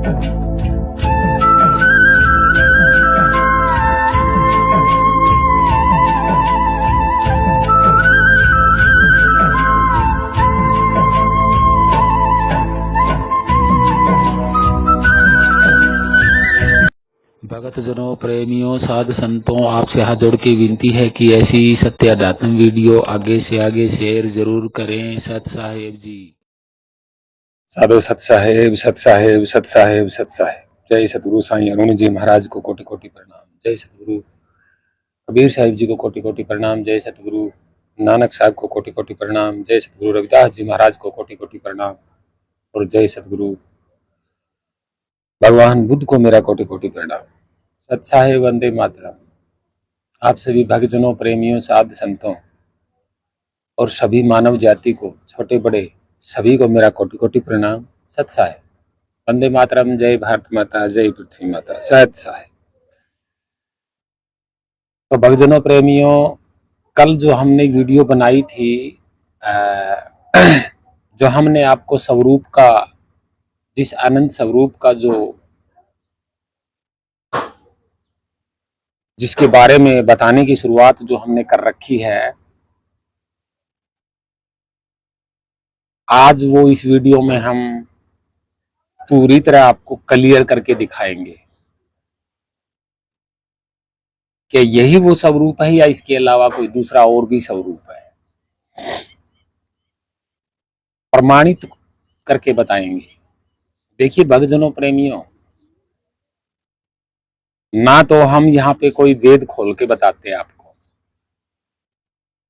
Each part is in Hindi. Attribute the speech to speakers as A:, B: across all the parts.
A: भगत जनों, प्रेमियों, साधु संतों, आपसे हाथ जोड़ के विनती है कि ऐसी सत्य अध्यात्म वीडियो आगे से आगे शेयर जरूर करें। सत साहेब जी।
B: साधु सत साहेब, सत साहेब, सत साहेब, सत साहेब। जय सतगुरु साईं अरुण जी महाराज को कोटि कोटि प्रणाम। जय सतगुरु कबीर साहिब जी को कोटि कोटि प्रणाम। जय सतगुरु नानक साहब को कोटि कोटि प्रणाम। जय सतगुरु रविदास जी महाराज को कोटि कोटि प्रणाम। और जय सतगुरु भगवान बुद्ध को मेरा कोटि कोटि प्रणाम। सत साहेब, वंदे मातरम। आप सभी भक्तजनों, प्रेमियों, साध संतों और सभी मानव जाति को, छोटे बड़े सभी को मेरा कोटि कोटि प्रणाम। सत साहेब, वंदे मातरम। जय भारत माता, जय पृथ्वी माता। सत साहेब। तो भक्तजनों, प्रेमियों, कल जो हमने वीडियो बनाई थी, जो हमने आपको स्वरूप का, जिस अनंत स्वरूप का जो, जिसके बारे में बताने की शुरुआत जो हमने कर रखी है, आज वो इस वीडियो में हम पूरी तरह आपको क्लियर करके दिखाएंगे कि यही वो स्वरूप है या इसके अलावा कोई दूसरा और भी स्वरूप है। प्रमाणित करके बताएंगे। देखिए भक्तजनों, प्रेमियों, ना तो हम यहाँ पे कोई वेद खोल के बताते हैं आपको,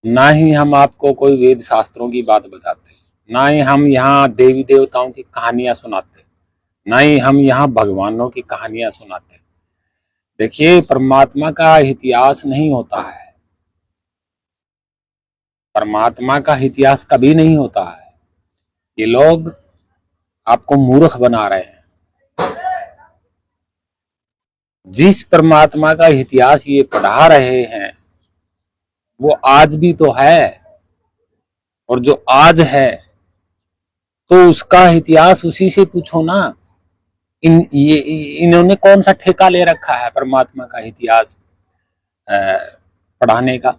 B: ना ही हम आपको कोई वेद शास्त्रों की बात बताते, ना ही हम यहाँ देवी देवताओं की कहानियां सुनाते, ना ही हम यहाँ भगवानों की कहानियां सुनाते। देखिए, परमात्मा का इतिहास नहीं होता है, परमात्मा का इतिहास कभी नहीं होता है। ये लोग आपको मूर्ख बना रहे हैं। जिस परमात्मा का इतिहास ये पढ़ा रहे हैं वो आज भी तो है, और जो आज है तो उसका इतिहास उसी से पूछो ना। इन्होंने कौन सा ठेका ले रखा है परमात्मा का इतिहास पढ़ाने का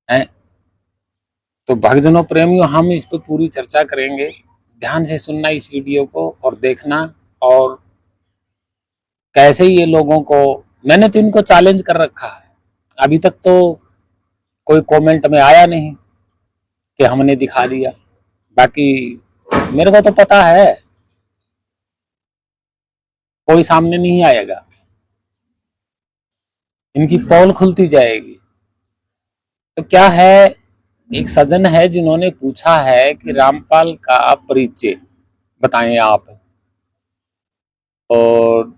B: है? तो भक्तजनों, प्रेमियों, हम इस पर पूरी चर्चा करेंगे। ध्यान से सुनना इस वीडियो को और देखना। और कैसे ये लोगों को, मैंने तो इनको चैलेंज कर रखा है, अभी तक तो कोई कमेंट में आया नहीं कि हमने दिखा दिया। बाकी मेरे को तो पता है कोई सामने नहीं आएगा, इनकी पोल खुलती जाएगी। तो क्या है, एक सज्जन है जिन्होंने पूछा है कि रामपाल का परिचय बताएं आप, और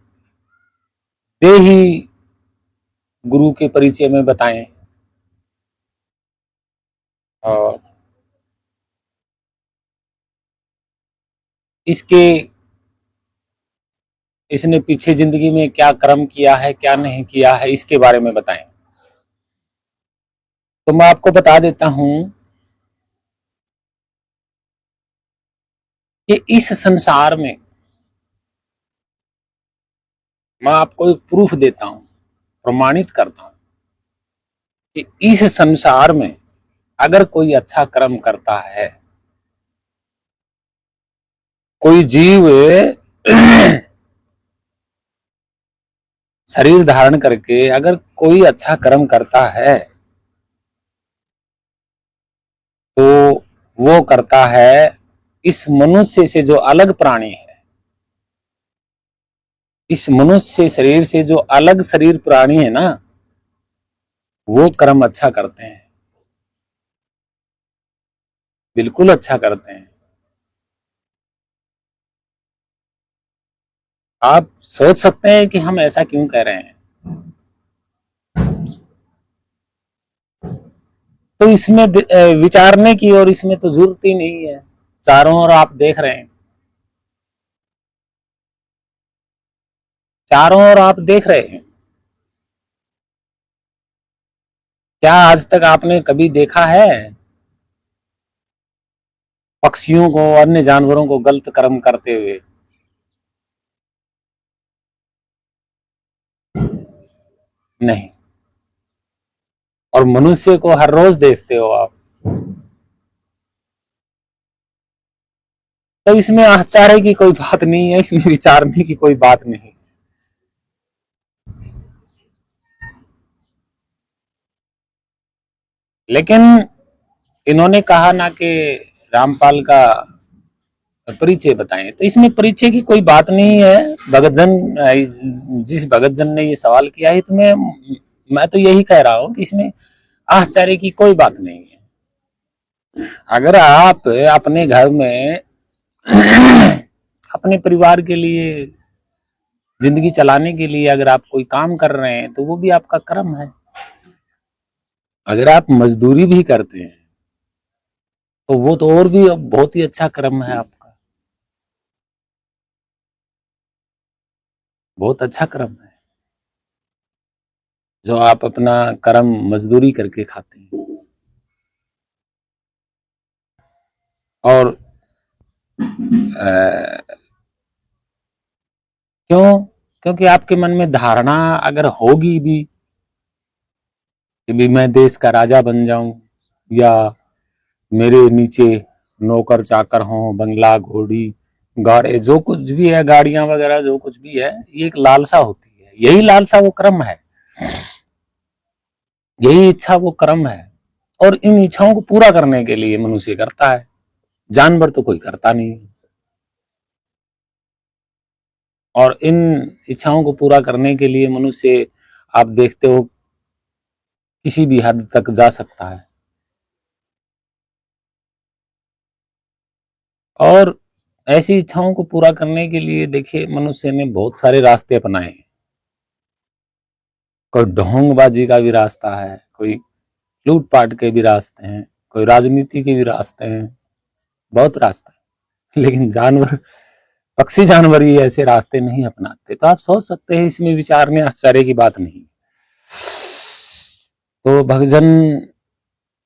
B: देही गुरु के परिचय में बताएं। और इसने पीछे जिंदगी में क्या कर्म किया है, क्या नहीं किया है, इसके बारे में बताएं। तो मैं आपको बता देता हूं कि इस संसार में, मैं आपको एक प्रूफ देता हूं, प्रमाणित करता हूं कि इस संसार में अगर कोई अच्छा कर्म करता है, कोई जीव शरीर धारण करके अगर कोई अच्छा कर्म करता है तो वो करता है इस मनुष्य से जो अलग प्राणी है, इस मनुष्य शरीर से जो अलग शरीर प्राणी है ना, वो कर्म अच्छा करते हैं, बिल्कुल अच्छा करते हैं। आप सोच सकते हैं कि हम ऐसा क्यों कह रहे हैं। तो इसमें विचारने की और इसमें तो जरूरत ही नहीं है। चारों ओर आप देख रहे हैं, चारों ओर आप देख रहे हैं। क्या आज तक आपने कभी देखा है पक्षियों को, अन्य जानवरों को गलत कर्म करते हुए? नहीं। और मनुष्य को हर रोज देखते हो आप, तो इसमें आश्चर्य की कोई बात नहीं है, इसमें विचारने की कोई बात नहीं। लेकिन इन्होंने कहा ना कि रामपाल का परिचय बताएं, तो इसमें परिचय की कोई बात नहीं है। भगत जन, जिस भगत जन ने ये सवाल किया है, तो मैं तो यही कह रहा हूं कि इसमें आश्चर्य की कोई बात नहीं है। अगर आप अपने घर में अपने परिवार के लिए, जिंदगी चलाने के लिए अगर आप कोई काम कर रहे हैं, तो वो भी आपका कर्म है। अगर आप मजदूरी भी करते हैं, तो वो तो और भी बहुत ही अच्छा कर्म है आपका, बहुत अच्छा कर्म है जो आप अपना कर्म मजदूरी करके खाते हैं। और क्यों? क्योंकि आपके मन में धारणा अगर होगी भी कि भी मैं देश का राजा बन जाऊं, या मेरे नीचे नौकर चाकर हों, बंगला, घोड़ी, गाड़े, जो कुछ भी है, गाड़ियां वगैरह जो कुछ भी है, ये एक लालसा होती है। यही लालसा वो कर्म है, यही इच्छा वो कर्म है। और इन इच्छाओं को पूरा करने के लिए मनुष्य करता है, जानवर तो कोई करता नहीं। और इन इच्छाओं को पूरा करने के लिए मनुष्य, आप देखते हो, किसी भी हद तक जा सकता है। और ऐसी इच्छाओं को पूरा करने के लिए देखिए, मनुष्य ने बहुत सारे रास्ते अपनाए। कोई ढोंगबाजी का भी रास्ता है, कोई लूटपाट के भी रास्ते हैं, कोई राजनीति के भी रास्ते हैं, बहुत रास्ते हैं। लेकिन जानवर, पक्षी जानवर ही ऐसे रास्ते नहीं अपनाते। तो आप सोच सकते हैं, इसमें विचारने आश्चर्य की बात नहीं। तो भक्तजन,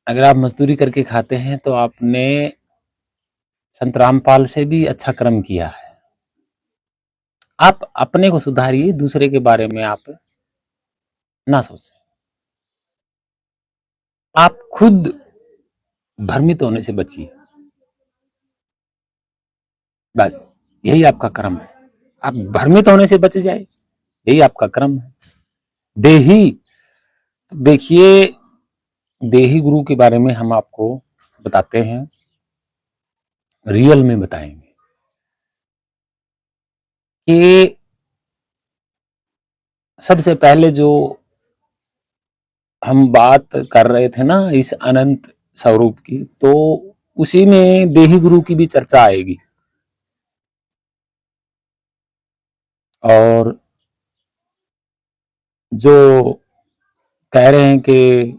B: अगर आप मजदूरी करके खाते हैं, तो आपने संत रामपाल से भी अच्छा कर्म किया है। आप अपने को सुधारिए, दूसरे के बारे में आप ना सोचें। आप खुद भ्रमित होने से बचिए, बस यही आपका कर्म है। आप भ्रमित होने से बच जाए, यही आपका कर्म है। देही, देखिए, देही गुरु के बारे में हम आपको बताते हैं, रियल में बताएंगे कि सबसे पहले जो हम बात कर रहे थे ना इस अनंत स्वरूप की, तो उसी में देही गुरु की भी चर्चा आएगी। और जो कह रहे हैं कि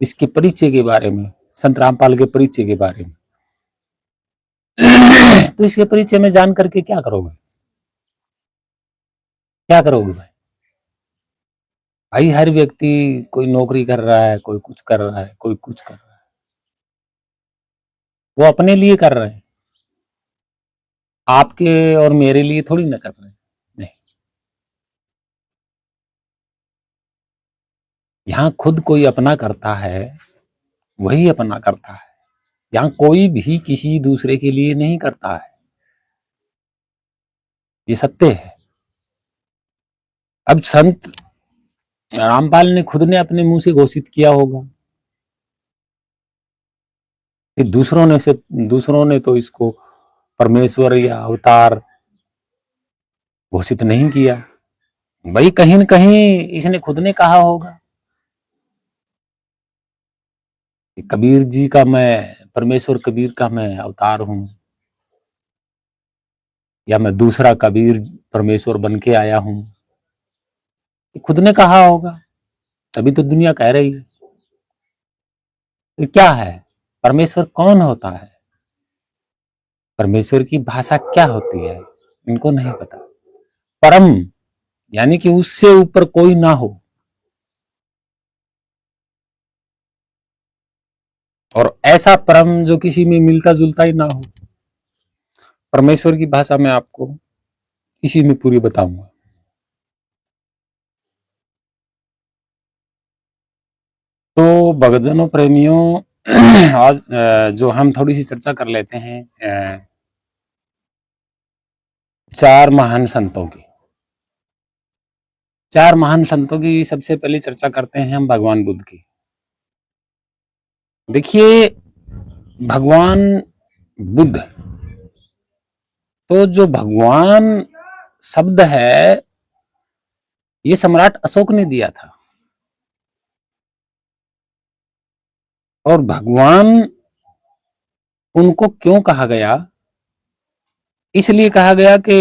B: इसके परिचय के बारे में, संत रामपाल के परिचय के बारे में, तो इसके परिचय में जान करके क्या करोगे? क्या करोगे भाई? भाई हर व्यक्ति, कोई नौकरी कर रहा है, कोई कुछ कर रहा है, कोई कुछ कर रहा है, वो अपने लिए कर रहे हैं, आपके और मेरे लिए थोड़ी ना कर रहे हैं। नहीं, यहाँ खुद कोई अपना करता है, वही अपना करता है। यहाँ कोई भी किसी दूसरे के लिए नहीं करता है, ये सत्य है। अब संत रामपाल ने खुद ने अपने मुंह से घोषित किया होगा कि दूसरों ने तो इसको परमेश्वर या अवतार घोषित नहीं किया। भाई कहीं न कहीं इसने खुद ने कहा होगा कि कबीर जी का मैं, परमेश्वर कबीर का मैं अवतार हूं, या मैं दूसरा कबीर परमेश्वर बन के आया हूं। ये खुद ने कहा होगा, तभी तो दुनिया कह रही है। तो क्या है, परमेश्वर कौन होता है, परमेश्वर की भाषा क्या होती है, इनको नहीं पता। परम यानी कि उससे ऊपर कोई ना हो, और ऐसा परम जो किसी में मिलता जुलता ही ना हो। परमेश्वर की भाषा मैं आपको इसी में पूरी बताऊंगा। तो भक्तजनों प्रेमियों, आज जो हम थोड़ी सी चर्चा कर लेते हैं चार महान संतों की सबसे पहले चर्चा करते हैं हम भगवान बुद्ध की। देखिए, भगवान बुद्ध, तो जो भगवान शब्द है ये सम्राट अशोक ने दिया था, और भगवान उनको क्यों कहा गया? इसलिए कहा गया कि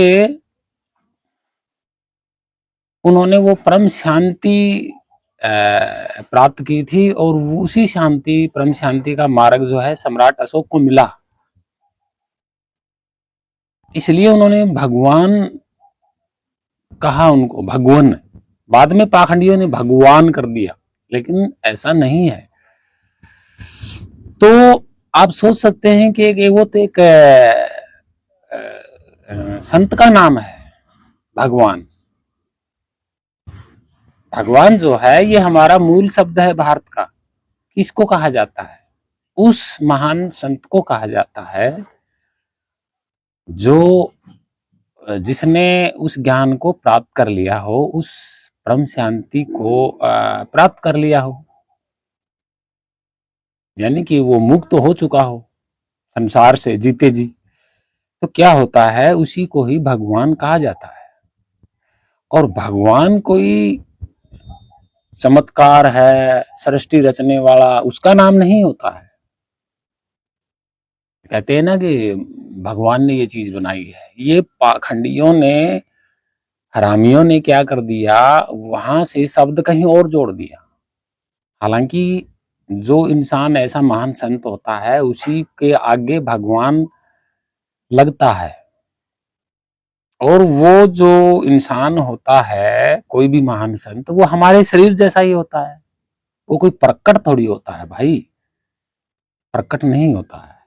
B: उन्होंने वो परम शांति प्राप्त की थी, और उसी परम शांति का मार्ग जो है सम्राट अशोक को मिला। इसलिए उन्होंने भगवान कहा उनको, भगवान। बाद में पाखंडियों ने भगवान कर दिया, लेकिन ऐसा नहीं है। तो आप सोच सकते हैं कि वो तो एक संत का नाम है भगवान। भगवान जो है ये हमारा मूल शब्द है भारत का। किसको कहा जाता है? उस महान संत को कहा जाता है जो जिसने उस ज्ञान को प्राप्त कर लिया हो, उस परम शांति को प्राप्त कर लिया हो, यानी कि वो मुक्त हो चुका हो संसार से जीते जी। तो क्या होता है, उसी को ही भगवान कहा जाता है। और भगवान कोई चमत्कार है, सृष्टि रचने वाला, उसका नाम नहीं होता है। कहते हैं ना कि भगवान ने ये चीज बनाई है। ये पाखंडियों ने, हरामियों ने क्या कर दिया, वहां से शब्द कहीं और जोड़ दिया। हालांकि जो इंसान ऐसा महान संत होता है उसी के आगे भगवान लगता है। और वो जो इंसान होता है, कोई भी महान संत, वो हमारे शरीर जैसा ही होता है। वो कोई प्रकट थोड़ी होता है भाई, प्रकट नहीं होता है।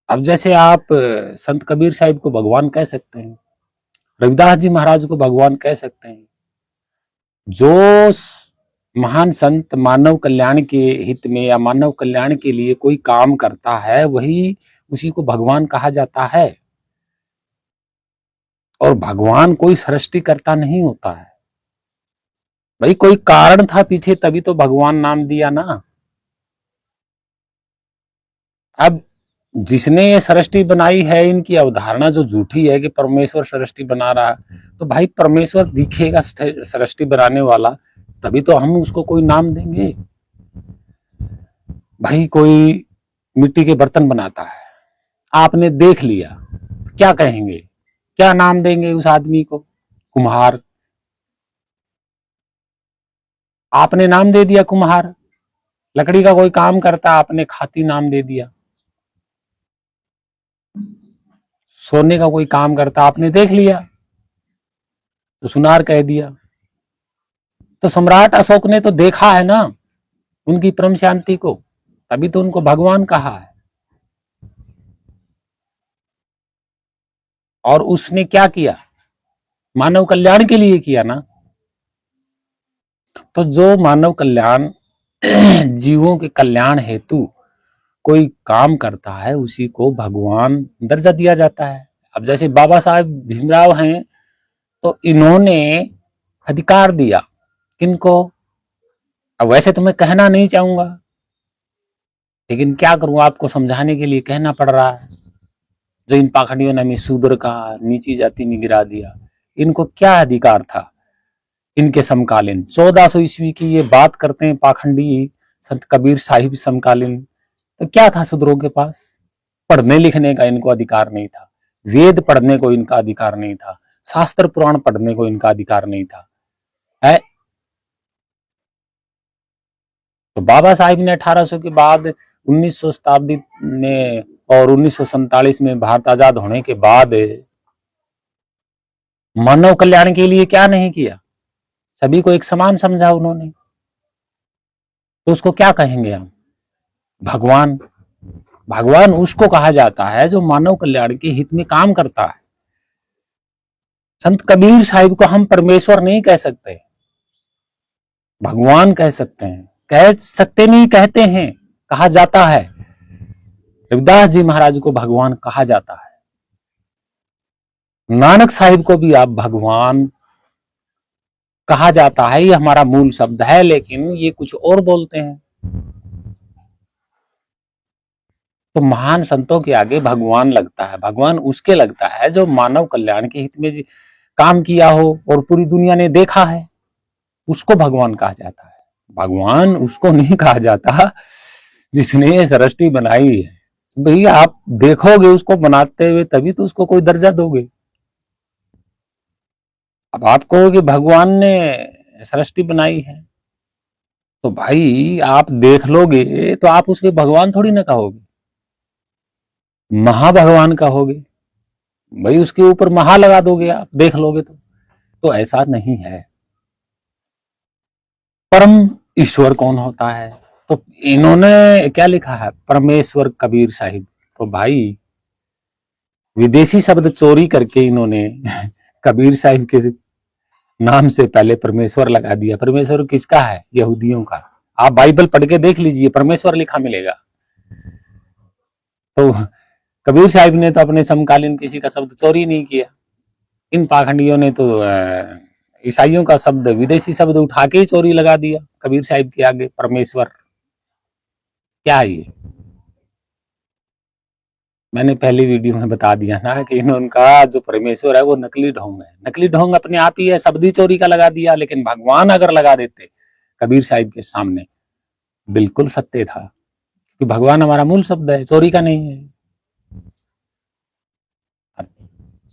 B: अब जैसे आप संत कबीर साहिब को भगवान कह सकते हैं, रविदास जी महाराज को भगवान कह सकते हैं। जो महान संत मानव कल्याण के हित में या मानव कल्याण के लिए कोई काम करता है, वही उसी को भगवान कहा जाता है। और भगवान कोई सृष्टिकर्ता नहीं होता है भाई, कोई कारण था पीछे, तभी तो भगवान नाम दिया ना। अब जिसने ये सृष्टि बनाई है, इनकी अवधारणा जो झूठी है कि परमेश्वर सृष्टि बना रहा है, तो भाई परमेश्वर दिखेगा सृष्टि बनाने वाला, तभी तो हम उसको कोई नाम देंगे। भाई कोई मिट्टी के बर्तन बनाता है, आपने देख लिया, क्या कहेंगे, क्या नाम देंगे उस आदमी को? कुम्हार। आपने नाम दे दिया कुम्हार। लकड़ी का कोई काम करता, आपने खाती नाम दे दिया। सोने का कोई काम करता, आपने देख लिया तो सुनार कह दिया। तो सम्राट अशोक ने तो देखा है ना उनकी परम शांति को, तभी तो उनको भगवान कहा है। और उसने क्या किया? मानव कल्याण के लिए किया ना। तो जो मानव कल्याण, जीवों के कल्याण हेतु कोई काम करता है, उसी को भगवान दर्जा दिया जाता है। अब जैसे बाबा साहब भीमराव हैं, तो इन्होंने अधिकार दिया किनको? अब वैसे तो मैं कहना नहीं चाहूंगा, लेकिन क्या करूं, आपको समझाने के लिए कहना पड़ रहा है। जो इन पाखंडियों ने हमें शूद्र कहा, नीची जाति में गिरा दिया, इनको क्या अधिकार था? इनके समकालीन 1400 ईस्वी की ये बात करते हैं पाखंडी संत कबीर साहिब समकालीन, तो क्या था शूद्रों के पास? पढ़ने लिखने का इनको अधिकार नहीं था, वेद पढ़ने को इनका अधिकार नहीं था, शास्त्र पुराण पढ़ने को इनका अधिकार नहीं था है। तो बाबा साहिब ने 1800 के बाद 1900 शताब्दी में और 1947 में भारत आजाद होने के बाद मानव कल्याण के लिए क्या नहीं किया? सभी को एक समान समझा उन्होंने। तो उसको क्या कहेंगे हम? भगवान। भगवान उसको कहा जाता है जो मानव कल्याण के हित में काम करता है। संत कबीर साहिब को हम परमेश्वर नहीं कह सकते, भगवान कह सकते हैं। कह सकते नहीं, कहते हैं, कहा जाता है, रविदास जी महाराज को भगवान कहा जाता है, नानक साहिब को भी आप भगवान कहा जाता है, ये हमारा मूल शब्द है, लेकिन ये कुछ और बोलते हैं। तो महान संतों के आगे भगवान लगता है, भगवान उसके लगता है जो मानव कल्याण के हित में काम किया हो और पूरी दुनिया ने देखा है, उसको भगवान कहा जाता है। भगवान उसको नहीं कहा जाता जिसने ये सृष्टि बनाई है। भाई आप देखोगे उसको बनाते हुए तभी तो उसको कोई दर्जा दोगे। अब आप कहोगे भगवान ने सृष्टि बनाई है, तो भाई आप देख लोगे तो आप उसके भगवान थोड़ी ना कहोगे, महाभगवान कहोगे। भाई उसके ऊपर महा लगा दोगे, आप देख लोगे तो ऐसा नहीं है। परम ईश्वर कौन होता है? तो इन्होंने क्या लिखा है, परमेश्वर कबीर साहिब। तो भाई विदेशी शब्द चोरी करके इन्होंने कबीर साहिब के नाम से पहले परमेश्वर लगा दिया। परमेश्वर किसका है? यहूदियों का। आप बाइबल पढ़ के देख लीजिए, परमेश्वर लिखा मिलेगा। तो कबीर साहिब ने तो अपने समकालीन किसी का शब्द चोरी नहीं किया। इन पाखंडियों ने तो ईसाइयों का शब्द, विदेशी शब्द उठा के ही चोरी लगा दिया कबीर साहिब के आगे। परमेश्वर क्या है ये? मैंने पहली वीडियो में बता दिया ना कि इनका जो परमेश्वर है वो नकली ढोंग है। नकली ढोंग अपने आप ही है, शब्द ही चोरी का लगा दिया। लेकिन भगवान अगर लगा देते कबीर साहिब के सामने, बिल्कुल सत्य था, कि भगवान हमारा मूल शब्द है, चोरी का नहीं है।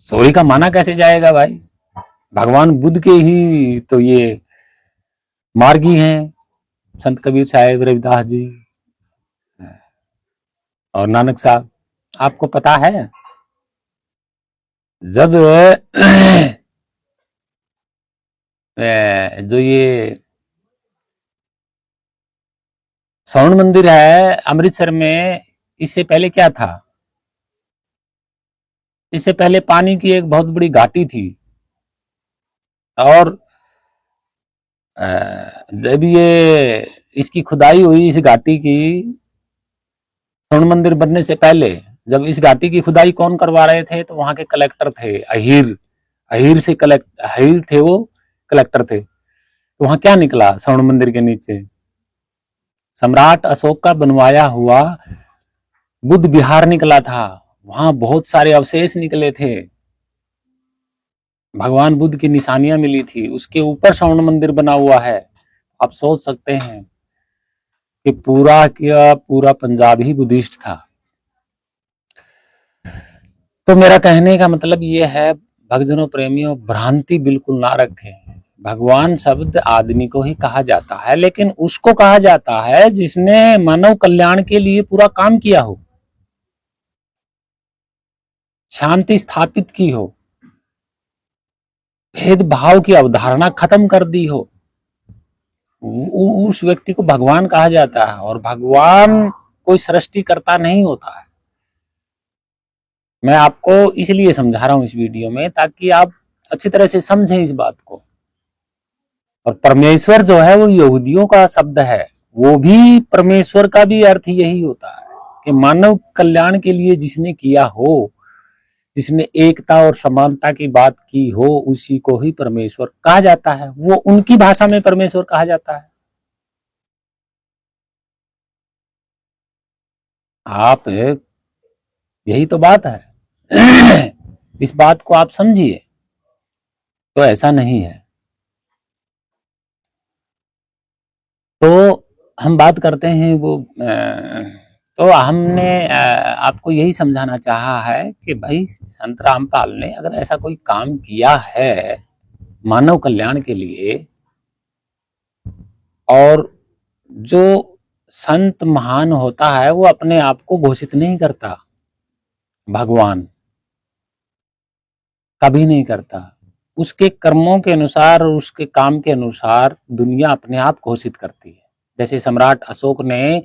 B: चोरी का माना कैसे जाएगा भाई? भगवान बुद्ध के ही तो ये मार्गी हैं, संत कबीर साहिब, रविदास जी और नानक साहब। आपको पता है जब जो ये स्वर्ण मंदिर है अमृतसर में, इससे पहले क्या था? इससे पहले पानी की एक बहुत बड़ी घाटी थी। और जब ये इसकी खुदाई हुई, इस घाटी की, स्वर्ण मंदिर बनने से पहले जब इस घाटी की खुदाई कौन करवा रहे थे? तो वहां के कलेक्टर थे, अहीर। अहीर थे, वो कलेक्टर थे। तो वहां क्या निकला? स्वर्ण मंदिर के नीचे सम्राट अशोक का बनवाया हुआ बुद्ध विहार निकला था। वहां बहुत सारे अवशेष निकले थे, भगवान बुद्ध की निशानियां मिली थी। उसके ऊपर स्वर्ण मंदिर बना हुआ है। आप सोच सकते हैं कि पूरा क्या पूरा पंजाब ही बुद्धिस्ट था। तो मेरा कहने का मतलब ये है, भक्तजनों, प्रेमियों, भ्रांति बिल्कुल ना रखें। भगवान शब्द आदमी को ही कहा जाता है, लेकिन उसको कहा जाता है जिसने मानव कल्याण के लिए पूरा काम किया हो, शांति स्थापित की हो, भेदभाव की अवधारणा खत्म कर दी हो, उस व्यक्ति को भगवान कहा जाता है। और भगवान कोई सृष्टिकर्ता नहीं होता है। मैं आपको इसलिए समझा रहा हूं इस वीडियो में, ताकि आप अच्छी तरह से समझें इस बात को। और परमेश्वर जो है वो यहूदियों का शब्द है। वो भी परमेश्वर का भी अर्थ यही होता है कि मानव कल्याण के लिए जिसने किया हो, जिसने एकता और समानता की बात की हो, उसी को ही परमेश्वर कहा जाता है। वो उनकी भाषा में परमेश्वर कहा जाता है। आप, यही तो बात है। इस बात को आप समझिए। तो ऐसा नहीं है। तो हम बात करते हैं वो, तो हमने आपको यही समझाना चाहा है कि भाई संत रामपाल ने अगर ऐसा कोई काम किया है मानव कल्याण के लिए, और जो संत महान होता है वो अपने आप को घोषित नहीं करता, भगवान कभी नहीं करता। उसके कर्मों के अनुसार और उसके काम के अनुसार दुनिया अपने आप घोषित करती है। जैसे सम्राट अशोक ने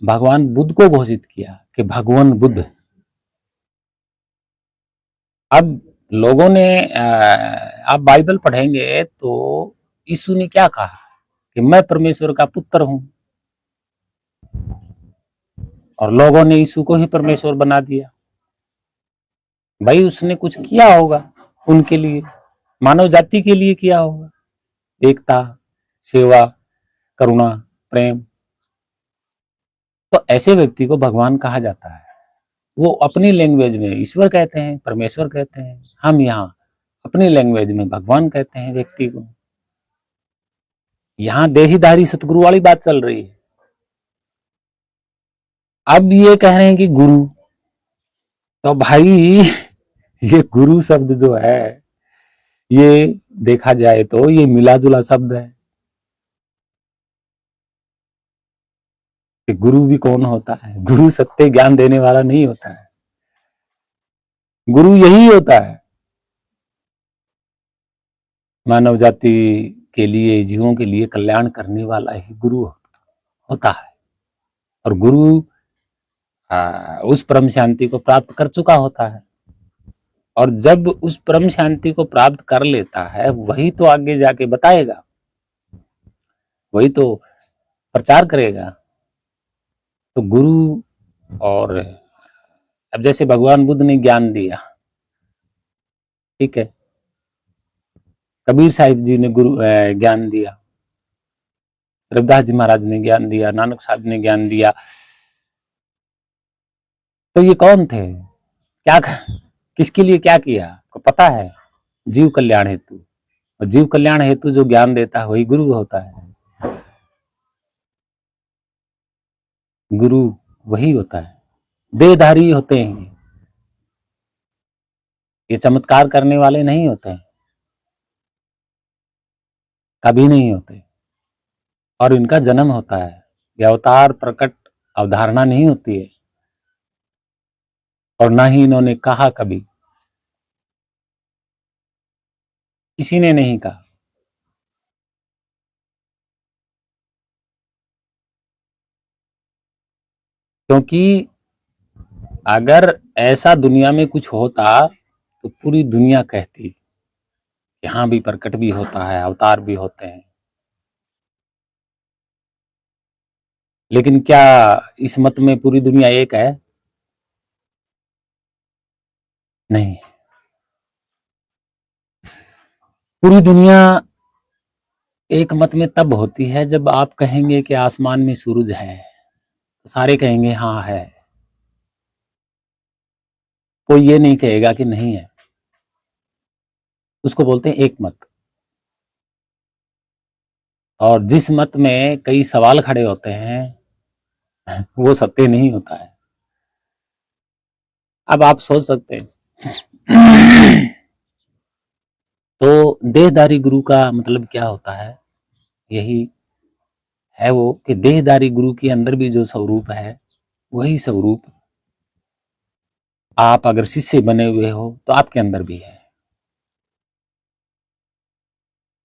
B: भगवान बुद्ध को घोषित किया कि भगवान बुद्ध। अब लोगों ने, आप बाइबल पढ़ेंगे तो यीशु ने क्या कहा? कि मैं परमेश्वर का पुत्र हूं, और लोगों ने यीशु को ही परमेश्वर बना दिया। भाई उसने कुछ किया होगा उनके लिए, मानव जाति के लिए किया होगा, एकता, सेवा, करुणा, प्रेम। तो ऐसे व्यक्ति को भगवान कहा जाता है। वो अपनी लैंग्वेज में ईश्वर कहते हैं, परमेश्वर कहते हैं, हम यहाँ अपनी लैंग्वेज में भगवान कहते हैं व्यक्ति को। यहाँ देहीधारी सतगुरु वाली बात चल रही है। अब ये कह रहे हैं कि गुरु, तो भाई ये गुरु शब्द जो है, ये देखा जाए तो ये मिला जुला शब्द है। कि गुरु भी कौन होता है? गुरु सत्य ज्ञान देने वाला नहीं होता है। गुरु यही होता है, मानव जाति के लिए, जीवों के लिए कल्याण करने वाला ही गुरु होता है। और गुरु उस परम शांति को प्राप्त कर चुका होता है, और जब उस परम शांति को प्राप्त कर लेता है, वही तो आगे जाके बताएगा, वही तो प्रचार करेगा। तो गुरु, और अब जैसे भगवान बुद्ध ने ज्ञान दिया, ठीक है, कबीर साहिब जी ने गुरु ज्ञान दिया, रविदास जी महाराज ने ज्ञान दिया, नानक साहब ने ज्ञान दिया, तो ये कौन थे? क्या, किसके लिए क्या किया? को पता है? जीव कल्याण हेतु। और जीव कल्याण हेतु जो ज्ञान देता है वही गुरु होता है। गुरु वही होता है, देहधारी होते हैं, ये चमत्कार करने वाले नहीं होते हैं, कभी नहीं होते। और इनका जन्म होता है, ये अवतार प्रकट अवधारणा नहीं होती है, और ना ही इन्होंने कहा कभी, किसी ने नहीं कहा। क्योंकि अगर ऐसा दुनिया में कुछ होता तो पूरी दुनिया कहती, यहां भी प्रकट भी होता है, अवतार भी होते हैं। लेकिन क्या इस मत में पूरी दुनिया एक है? नहीं। पूरी दुनिया एक मत में तब होती है जब आप कहेंगे कि आसमान में सूरज है, तो सारे कहेंगे हाँ है, कोई ये नहीं कहेगा कि नहीं है। उसको बोलते हैं एक मत। और जिस मत में कई सवाल खड़े होते हैं वो सत्य नहीं होता है। अब आप सोच सकते हैं तो देहधारी गुरु का मतलब क्या होता है? यही है वो कि देहधारी गुरु के अंदर भी जो स्वरूप है, वही स्वरूप आप अगर शिष्य बने हुए हो तो आपके अंदर भी है।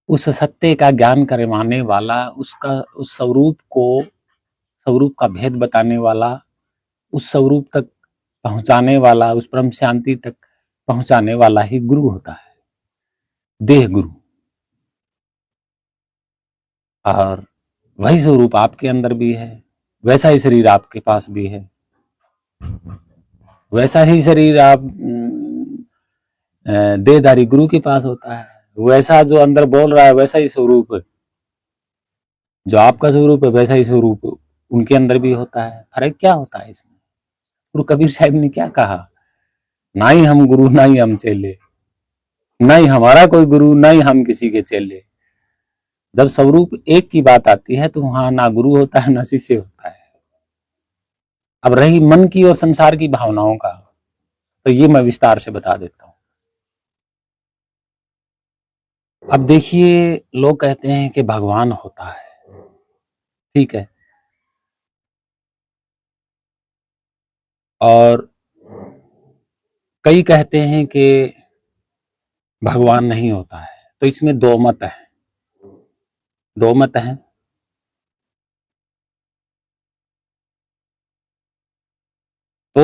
B: उस सत्य का ज्ञान करवाने वाला, उसका उस स्वरूप को, स्वरूप का भेद बताने वाला, उस स्वरूप तक पहुंचाने वाला, उस परम शांति तक पहुंचाने वाला ही गुरु होता है, देह गुरु। और वही स्वरूप आपके अंदर भी है, वैसा ही शरीर आपके पास भी है, वैसा ही शरीर आप देहधारी गुरु के पास होता है, वैसा जो अंदर बोल रहा है वैसा ही स्वरूप, जो आपका स्वरूप है वैसा ही स्वरूप उनके अंदर भी होता है। फर्क क्या होता है इसमें? गुरु कबीर साहब ने क्या कहा? ना ही हम गुरु, ना ही हम चेले, ना ही हमारा कोई गुरु, ना ही हम किसी के चेले। जब स्वरूप एक की बात आती है तो वहां ना गुरु होता है, ना शिष्य होता है। अब रही मन की और संसार की भावनाओं का, तो ये मैं विस्तार से बता देता हूं। अब देखिए, लोग कहते हैं कि भगवान होता है, ठीक है, और कई कहते हैं कि भगवान नहीं होता है। तो इसमें दो मत है, दो मत है। तो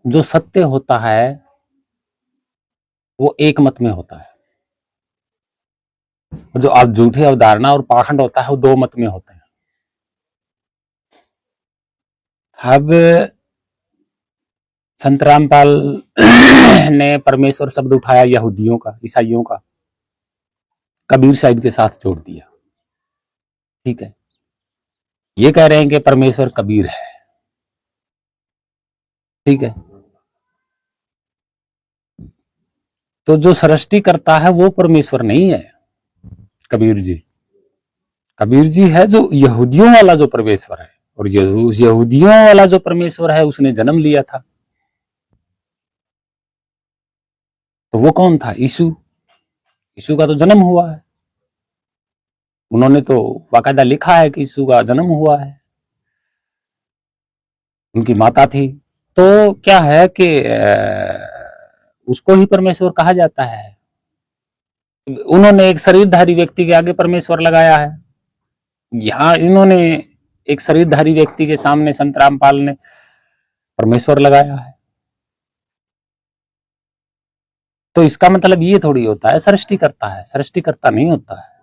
B: जो सत्य होता है वो एक मत में होता है, और जो आप झूठी अवधारणा और पाखंड होता है वो दो मत में होते हैं। अब संत रामपाल ने परमेश्वर शब्द उठाया यहूदियों का, ईसाइयों का, कबीर साहिब के साथ जोड़ दिया। ठीक है, ये कह रहे हैं कि परमेश्वर कबीर है। ठीक है, तो जो सृष्टि करता है वो परमेश्वर नहीं है कबीर जी। कबीर जी है जो यहूदियों वाला जो परमेश्वर है, और यहूदियों वाला जो परमेश्वर है उसने जन्म लिया था। तो वो कौन था? यीशु। यीशु का तो जन्म हुआ है, उन्होंने तो बाकायदा लिखा है कि यीशु का जन्म हुआ है, उनकी माता थी। तो क्या है कि उसको ही परमेश्वर कहा जाता है। उन्होंने एक शरीरधारी व्यक्ति के आगे परमेश्वर लगाया है, यहाँ इन्होंने एक शरीरधारी व्यक्ति के सामने संत रामपाल ने परमेश्वर लगाया है। तो इसका मतलब ये थोड़ी होता है सृष्टि करता है, सृष्टि करता नहीं होता है।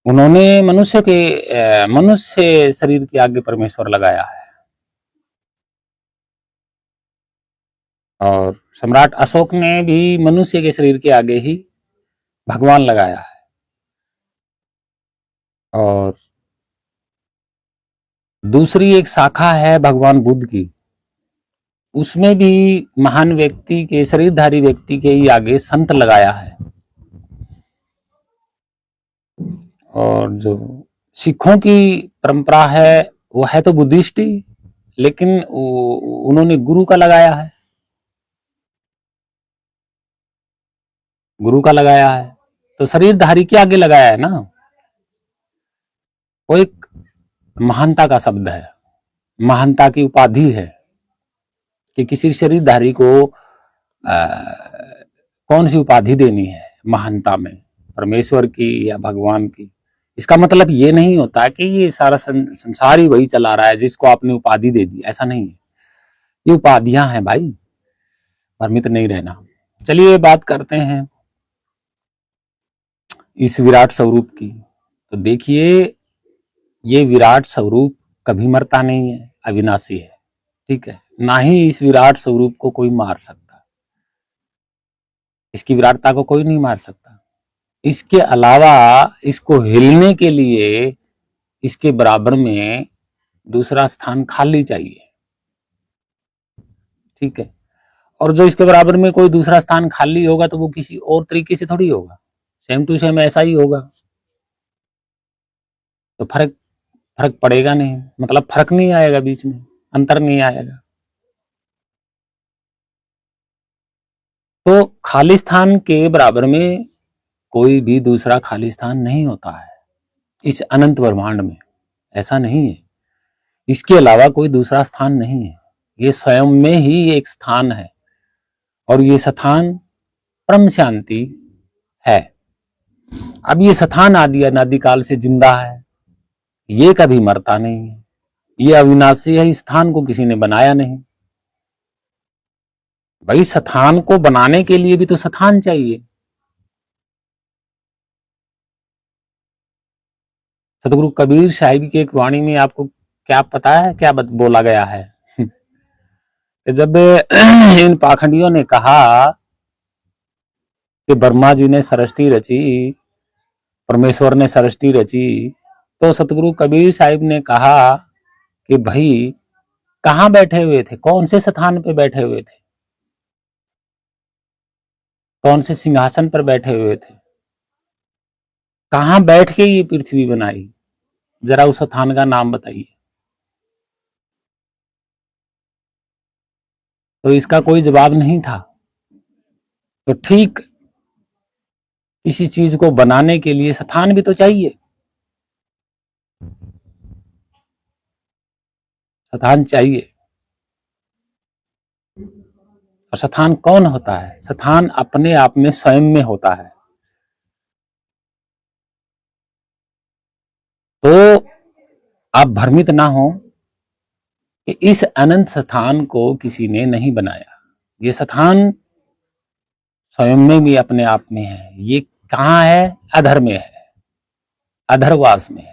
B: उन्होंने मनुष्य शरीर के आगे परमेश्वर लगाया है, और सम्राट अशोक ने भी मनुष्य के शरीर के आगे ही भगवान लगाया है। और दूसरी एक शाखा है भगवान बुद्ध की, उसमें भी महान व्यक्ति के, शरीरधारी व्यक्ति के ही आगे संत लगाया है। और जो सिखों की परंपरा है वो है तो बुद्धिस्ट ही, लेकिन उन्होंने गुरु का लगाया है, गुरु का लगाया है। तो शरीरधारी के आगे लगाया है ना, वो एक महानता का शब्द है, महानता की उपाधि है कि किसी शरीरधारी को कौन सी उपाधि देनी है महानता में, परमेश्वर की या भगवान की। इसका मतलब ये नहीं होता कि ये सारा संसार ही वही चला रहा है जिसको आपने उपाधि दे दी, ऐसा नहीं है। ये उपाधियां हैं भाई, भ्रमित नहीं रहना। चलिए बात करते हैं इस विराट स्वरूप की। तो देखिए, ये विराट स्वरूप कभी मरता नहीं है, अविनाशी है। ठीक है, ना ही इस विराट स्वरूप को कोई मार सकता, इसकी विराटता को कोई नहीं मार सकता। इसके अलावा इसको हिलने के लिए इसके बराबर में दूसरा स्थान खाली चाहिए। ठीक है, और जो इसके बराबर में कोई दूसरा स्थान खाली होगा तो वो किसी और तरीके से थोड़ी होगा, सेम टू सेम ऐसा ही होगा। तो फर्क पड़ेगा नहीं, मतलब फर्क नहीं आएगा, बीच में अंतर नहीं आएगा। तो खाली स्थान के बराबर में कोई भी दूसरा खाली स्थान नहीं होता है इस अनंत ब्रह्मांड में, ऐसा नहीं है। इसके अलावा कोई दूसरा स्थान नहीं है, ये स्वयं में ही एक स्थान है, और ये स्थान परम शांति है। अब ये स्थान आदि अनादि काल से जिंदा है, ये कभी मरता नहीं है, ये अविनाशी है, इस स्थान को किसी ने बनाया नहीं। भाई स्थान को बनाने के लिए भी तो स्थान चाहिए। सतगुरु कबीर साहिब की एक वाणी में आपको क्या पता है क्या बोला गया है? जब इन पाखंडियों ने कहा कि ब्रह्मा जी ने सृष्टि रची, परमेश्वर ने सृष्टि रची, तो सतगुरु कबीर साहिब ने कहा कि भाई कहाँ बैठे हुए थे, कौन से स्थान पे बैठे हुए थे, कौन से सिंहासन पर बैठे हुए थे, कहाँ बैठ के ये पृथ्वी बनाई, जरा उस स्थान का नाम बताइए। तो इसका कोई जवाब नहीं था। तो ठीक किसी चीज को बनाने के लिए स्थान भी तो चाहिए, स्थान चाहिए। और स्थान कौन होता है? स्थान अपने आप में स्वयं में होता है। तो आप भ्रमित ना हो कि इस अनंत स्थान को किसी ने नहीं बनाया, ये स्थान स्वयं में भी अपने आप में है। ये कहाँ है? अधर में है, अधरवास में है।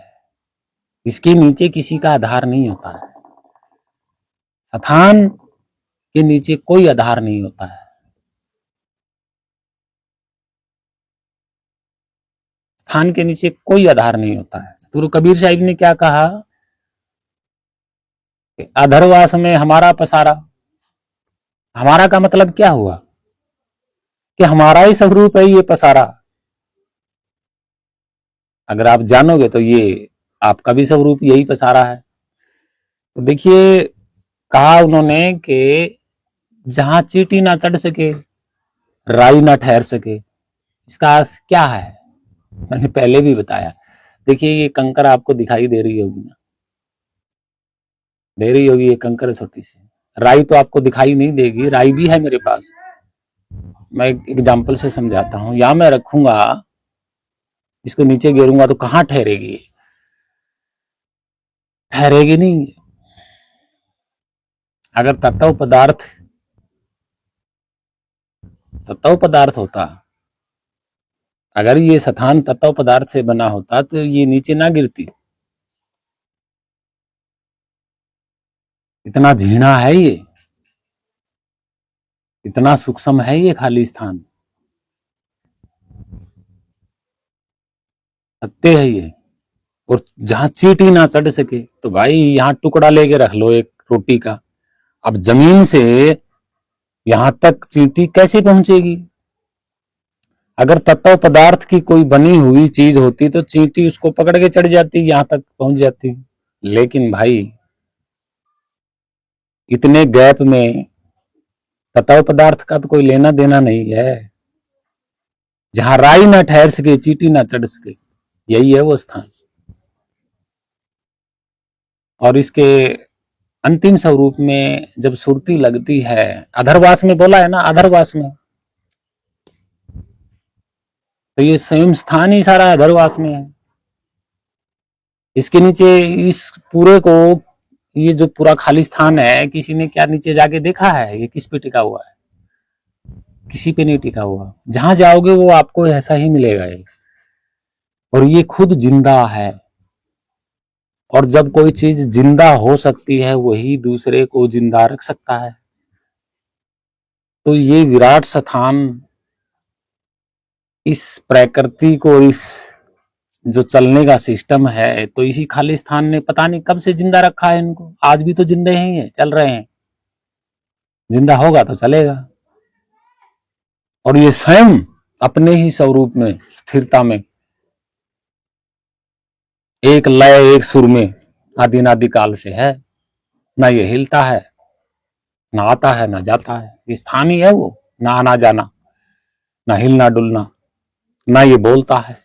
B: इसके नीचे किसी का आधार नहीं होता है। स्थान के नीचे कोई आधार नहीं होता है। स्थान के नीचे कोई आधार नहीं होता है। गुरु कबीर साहिब ने क्या कहा कि अधरवास में हमारा पसारा। हमारा का मतलब क्या हुआ कि हमारा ही स्वरूप है ये पसारा। अगर आप जानोगे तो ये आपका भी स्वरूप यही पसारा है। तो देखिए, कहा उन्होंने कि जहां चींटी ना चढ़ सके, राई ना ठहर सके। इसका अर्थ क्या है? मैंने पहले भी बताया। देखिए, ये कंकर आपको दिखाई दे रही होगी ना, दे रही होगी। ये कंकर छोटी सी, राई तो आपको दिखाई नहीं देगी। राई भी है मेरे पास। मैं एक एग्जाम्पल से समझाता हूं। यहां मैं रखूंगा, इसको नीचे गिरूंगा तो कहां ठहरेगी? ठहरेगी नहीं। अगर तत्व पदार्थ होता, अगर ये स्थान तत्व पदार्थ से बना होता तो ये नीचे ना गिरती। इतना झीणा है ये, इतना सूक्ष्म है ये खाली स्थान, सत्य है ये। और जहां चींटी ना चढ़ सके, तो भाई यहां टुकड़ा लेके रख लो एक रोटी का। अब जमीन से यहां तक चींटी कैसे पहुंचेगी? अगर तत्व पदार्थ की कोई बनी हुई चीज होती तो चींटी उसको पकड़ के चढ़ जाती, यहां तक पहुंच जाती। लेकिन भाई इतने गैप में तत्व पदार्थ का तो कोई लेना देना नहीं है। जहां राई ना ठहर सके, चींटी ना चढ़ सके, यही है वो स्थान। और इसके अंतिम स्वरूप में जब सुरती लगती है, अधरवास में बोला है ना, अधरवास में, तो ये स्वयं स्थान ही सारा अधरवास में है। इसके नीचे इस पूरे को, ये जो पूरा खाली स्थान है, किसी ने क्या नीचे जाके देखा है ये किस पे टिका हुआ है? किसी पे नहीं टिका हुआ। जहां जाओगे वो आपको ऐसा ही मिलेगा ये। और ये खुद जिंदा है। और जब कोई चीज जिंदा हो सकती है, वही दूसरे को जिंदा रख सकता है। तो ये विराट स्थान इस प्रकृति को, इस जो चलने का सिस्टम है, तो इसी खाली स्थान ने पता नहीं कब से जिंदा रखा है इनको। आज भी तो जिंदे ही है, चल रहे हैं। जिंदा होगा तो चलेगा। और ये स्वयं अपने ही स्वरूप में, स्थिरता में, एक लय एक सुर में आदिनादि काल से है। ना ये हिलता है, ना आता है, ना जाता है। ये स्थान ही है वो। ना आना जाना, ना हिलना डुलना। ना ये बोलता है।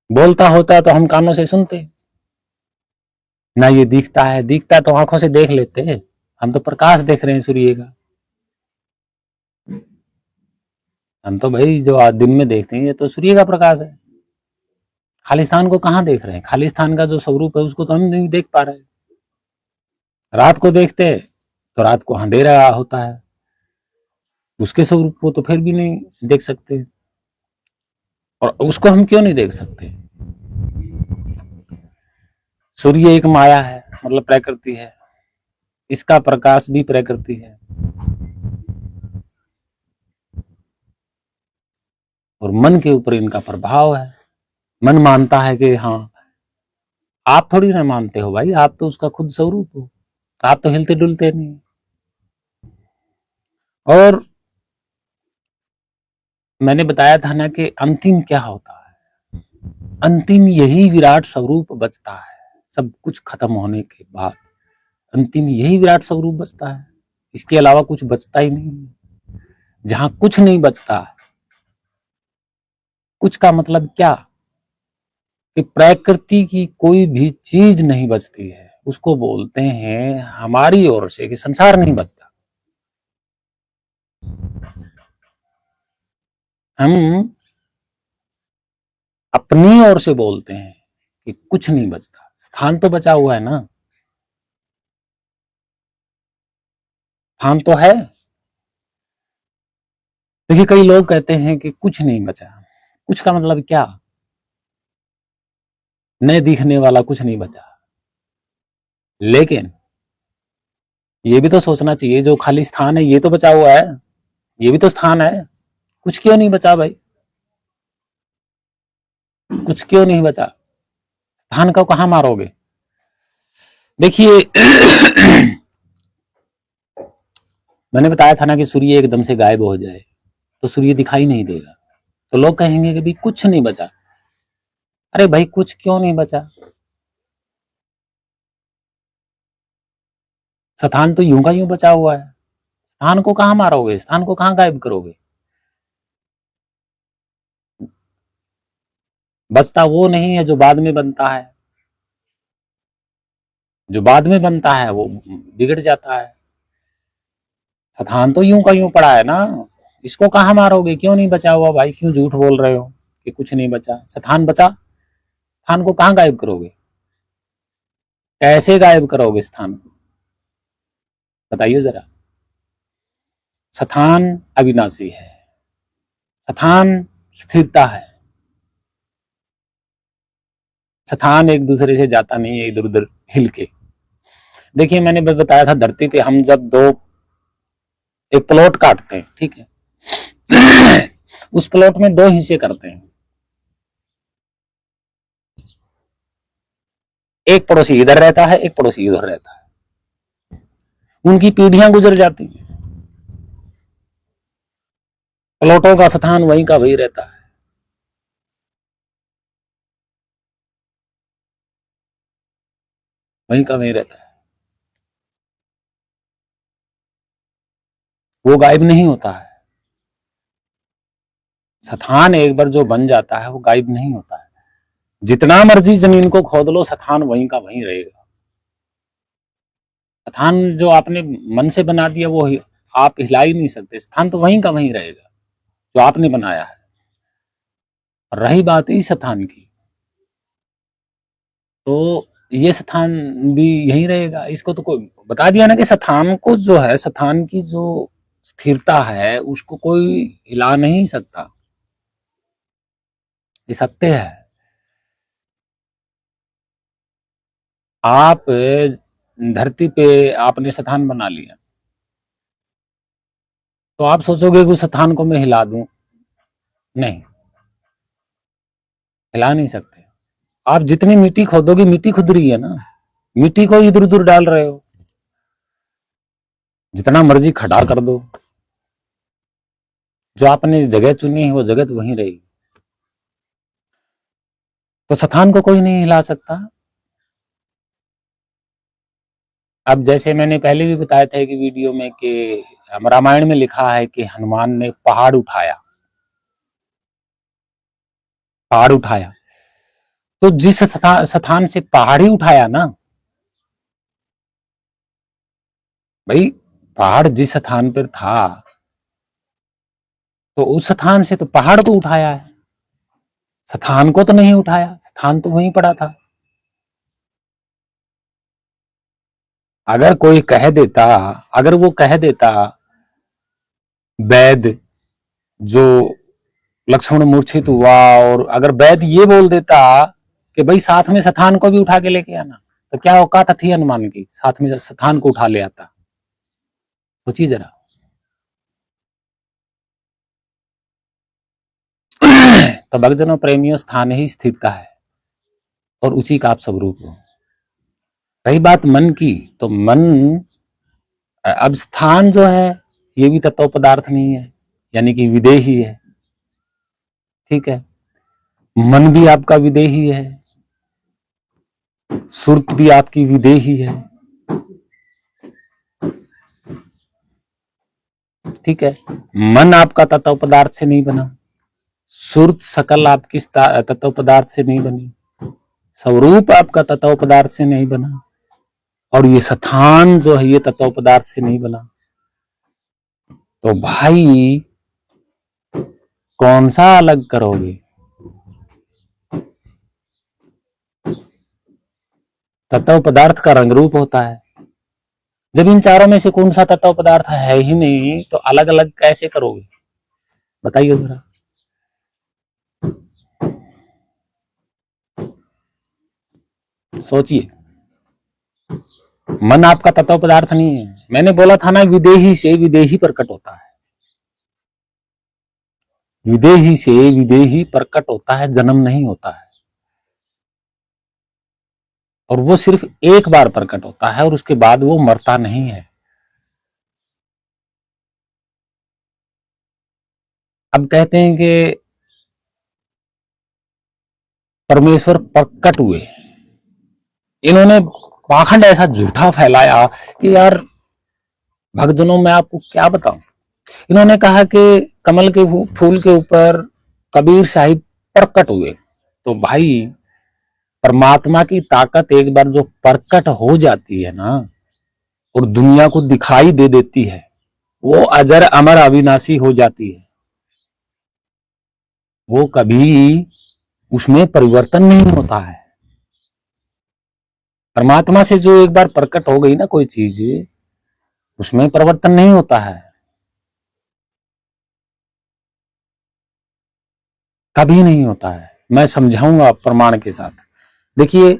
B: बोलता होता है तो हम कानों से सुनते। ना ये दिखता है। दिखता है तो आंखों से देख लेते हैं। हम तो प्रकाश देख रहे हैं सूर्य का। हम तो भाई जो आज दिन में देखते हैं, ये तो सूर्य का प्रकाश है। खालिस्तान को कहाँ देख रहे हैं? खालिस्तान का जो स्वरूप है उसको तो हम नहीं देख पा रहे। रात को देखते तो रात को अंधेरा होता है, उसके स्वरूप को तो फिर भी नहीं देख सकते। और उसको हम क्यों नहीं देख सकते? सूर्य एक माया है, मतलब प्रकृति है। इसका प्रकाश भी प्रकृति है। और मन के ऊपर इनका प्रभाव है। मन मानता है कि हाँ, आप थोड़ी ना मानते हो भाई, आप तो उसका खुद स्वरूप हो। आप तो हिलते डुलते नहीं। और मैंने बताया था ना कि अंतिम क्या होता है? अंतिम यही विराट स्वरूप बचता है। सब कुछ खत्म होने के बाद अंतिम यही विराट स्वरूप बचता है। इसके अलावा कुछ बचता ही नहीं। जहां कुछ नहीं बचता, कुछ का मतलब क्या कि प्रकृति की कोई भी चीज नहीं बचती है, उसको बोलते हैं हमारी ओर से कि संसार नहीं बचता। हम अपनी ओर से बोलते हैं कि कुछ नहीं बचता। स्थान तो बचा हुआ है ना, स्थान तो है। देखिए, कई लोग कहते हैं कि कुछ नहीं बचा। कुछ का मतलब क्या? न दिखने वाला कुछ नहीं बचा। लेकिन ये भी तो सोचना चाहिए, जो खाली स्थान है ये तो बचा हुआ है, ये भी तो स्थान है। कुछ क्यों नहीं बचा भाई? कुछ क्यों नहीं बचा? स्थान को कहां मारोगे? देखिए मैंने बताया था ना कि सूर्य एकदम से गायब हो जाए तो सूर्य दिखाई नहीं देगा, तो लोग कहेंगे कि भाई कुछ नहीं बचा। अरे भाई, कुछ क्यों नहीं बचा? स्थान तो यूं का यूं बचा हुआ है। स्थान को कहां मारोगे? स्थान को कहां गायब करोगे? बचता वो नहीं है जो बाद में बनता है। जो बाद में बनता है वो बिगड़ जाता है। स्थान तो यूं का यूं पड़ा है ना, इसको कहां मारोगे? क्यों नहीं बचा हुआ भाई? क्यों झूठ बोल रहे हो कि कुछ नहीं बचा? स्थान बचा। स्थान को कहां गायब करोगे? कैसे गायब करोगे स्थान को? बताइए जरा। स्थान अविनाशी है। स्थान स्थिरता है। स्थान एक दूसरे से जाता नहीं है इधर उधर हिल के। देखिए, मैंने बताया था धरती पे हम जब एक प्लॉट काटते हैं, ठीक है उस प्लॉट में दो हिस्से करते हैं। एक पड़ोसी इधर रहता है, एक पड़ोसी इधर रहता है। उनकी पीढ़ियां गुजर जाती हैं। प्लॉटों का स्थान वहीं का वहीं रहता है। वहीं का वहीं रहता है। वो गायब नहीं होता है। स्थान एक बार जो बन जाता है वो गायब नहीं होता है। जितना मर्जी जमीन को खोद लो, स्थान वहीं का वहीं रहेगा। स्थान जो आपने मन से बना दिया वो आप हिला ही नहीं सकते। स्थान तो वहीं का वहीं रहेगा जो आपने बनाया है। रही बात इस स्थान की, तो ये स्थान भी यहीं रहेगा। इसको तो कोई बता दिया ना कि स्थान को जो है, स्थान की जो स्थिरता है उसको कोई हिला नहीं सकता। ये सत्य है। आप धरती पे आपने स्थान बना लिया तो आप सोचोगे कि उस स्थान को मैं हिला दूं? नहीं, हिला नहीं सकते। आप जितनी मिट्टी खोदोगे, मिट्टी खुद रही है ना, मिट्टी को इधर उधर डाल रहे हो। जितना मर्जी खड़ा कर दो, जो आपने जगह चुनी है वो जगह तो वहीं रहेगी। तो स्थान को कोई नहीं हिला सकता। अब जैसे मैंने पहले भी बताया था कि वीडियो में कि रामायण में लिखा है कि हनुमान ने पहाड़ उठाया। पहाड़ उठाया तो जिस स्थान से पहाड़ ही उठाया ना भाई, पहाड़ जिस स्थान पर था तो उस स्थान से तो पहाड़ को उठाया है। स्थान को तो नहीं उठाया, स्थान तो वहीं पड़ा था। अगर कोई कह देता, अगर वो कह देता वैद जो लक्ष्मण मूर्छित हुआ, और अगर वैद ये बोल देता कि भाई साथ में स्थान को भी उठा के लेके आना, तो क्या औकात थी हनुमान की? साथ में स्थान को उठा ले आता। सोचिए जरा। तो भक्तजनों, प्रेमियों, स्थान ही स्थिरता है और उसी का आप स्वरूप हो। रही बात मन की, तो मन, अब स्थान जो है ये भी तत्व पदार्थ नहीं है, यानी कि विदेही है। ठीक है, मन भी आपका विदेही है, सुरत भी आपकी विदेही है। ठीक है, मन आपका तत्व पदार्थ से नहीं बना, सुरत सकल आपकी तत्व पदार्थ से नहीं बनी, स्वरूप आपका तत्व पदार्थ से नहीं बना, और ये स्थान जो है ये तत्व पदार्थ से नहीं बना। तो भाई कौन सा अलग करोगे? तत्व पदार्थ का रंग रूप होता है। जब इन चारों में से कौन सा तत्व पदार्थ है ही नहीं तो अलग अलग कैसे करोगे? बताइए जरा। सोचिए, मन आपका तत्व पदार्थ नहीं है। मैंने बोला था ना, विदेही से विदेही प्रकट होता है, विदेही से विदेही प्रकट होता है, जन्म नहीं होता है। और वो सिर्फ एक बार प्रकट होता है और उसके बाद वो मरता नहीं है। अब कहते हैं कि परमेश्वर प्रकट हुए, इन्होंने पाखंड ऐसा झूठा फैलाया कि यार भक्तजनों, मैं आपको क्या बताऊं। इन्होंने कहा कि कमल के फूल के ऊपर कबीर साहिब प्रकट हुए। तो भाई, परमात्मा की ताकत एक बार जो प्रकट हो जाती है ना और दुनिया को दिखाई दे देती है, वो अजर अमर अविनाशी हो जाती है। वो कभी उसमें परिवर्तन नहीं होता है। परमात्मा से जो एक बार प्रकट हो गई ना कोई चीज, उसमें परिवर्तन नहीं होता है, कभी नहीं होता है। मैं समझाऊंगा प्रमाण के साथ। देखिए,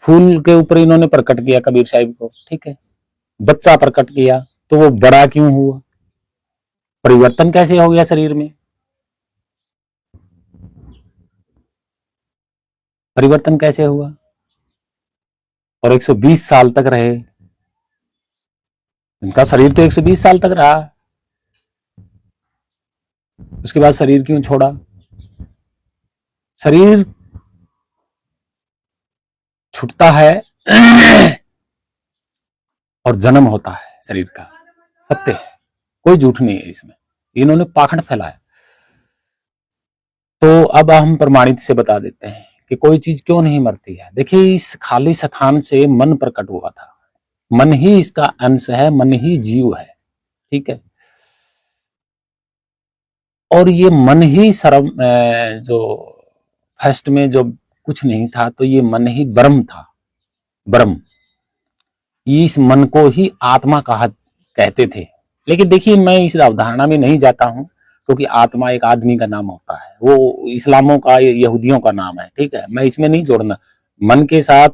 B: फूल के ऊपर इन्होंने प्रकट किया कबीर साहिब को, ठीक है। बच्चा प्रकट किया तो वो बड़ा क्यों हुआ, परिवर्तन कैसे हो गया शरीर में, परिवर्तन कैसे हुआ। और 120 साल तक रहे, इनका शरीर तो 120 साल तक रहा, उसके बाद शरीर क्यों छोड़ा। शरीर छूटता है और जन्म होता है शरीर का, सत्य है, कोई झूठ नहीं है इसमें। इन्होंने पाखंड फैलाया। तो अब हम प्रमाणित से बता देते हैं कि कोई चीज क्यों नहीं मरती है। देखिए, इस खाली स्थान से मन प्रकट हुआ था, मन ही इसका अंश है, मन ही जीव है, ठीक है। और ये मन ही सर्व, जो फर्स्ट में जो कुछ नहीं था, तो ये मन ही ब्रह्म था, ब्रह्म। इस मन को ही आत्मा कहा कहते थे। लेकिन देखिए, मैं इस अवधारणा में नहीं जाता हूं, क्योंकि आत्मा एक आदमी का नाम होता है, वो इस्लामों का, यहूदियों का नाम है, ठीक है। मैं इसमें नहीं जोड़ना मन के साथ,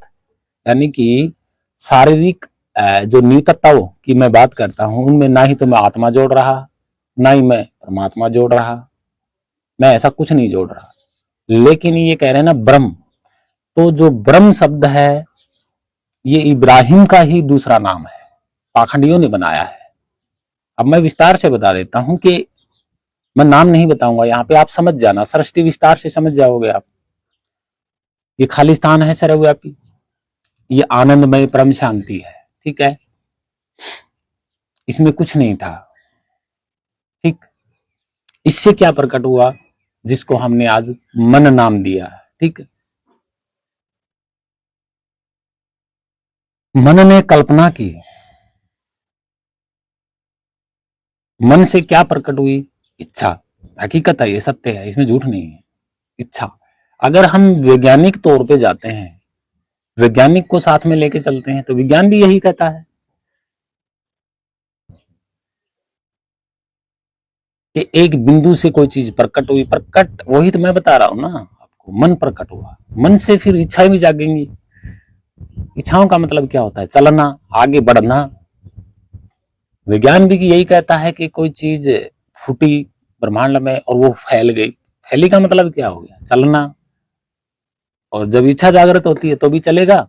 B: यानी कि शारीरिक जो नितत्व की मैं बात करता हूं, उनमें ना ही तो मैं आत्मा जोड़ रहा, ना ही मैं परमात्मा जोड़ रहा, मैं ऐसा कुछ नहीं जोड़ रहा। लेकिन ये कह रहे हैं ना ब्रह्म, तो जो ब्रह्म शब्द है, ये इब्राहिम का ही दूसरा नाम है, पाखंडियों ने बनाया है। अब मैं विस्तार से बता देता हूं कि मैं नाम नहीं बताऊंगा, यहाँ पे आप समझ जाना, सृष्टि विस्तार से समझ जाओगे आप। ये खालिस्तान है सर्वव्यापी, ये आनंदमय परम शांति है, ठीक है। इसमें कुछ नहीं था, ठीक। इससे क्या प्रकट हुआ, जिसको हमने आज मन नाम दिया है, ठीक। मन ने कल्पना की, मन से क्या प्रकट हुई, इच्छा। हकीकत है, ये सत्य है, इसमें झूठ नहीं है, इच्छा। अगर हम वैज्ञानिक तौर पे जाते हैं, वैज्ञानिक को साथ में लेके चलते हैं, तो विज्ञान भी यही कहता है कि एक बिंदु से कोई चीज प्रकट हुई। प्रकट वही तो मैं बता रहा हूं ना आपको, मन प्रकट हुआ, मन से फिर इच्छाएं भी जागेंगी। इच्छाओं का मतलब क्या होता है, चलना, आगे बढ़ना। विज्ञान भी यही कहता है कि कोई चीज फूटी ब्रह्मांड में और वो फैल गई। फैली का मतलब क्या हो गया, चलना। और जब इच्छा जागृत होती है तो भी चलेगा।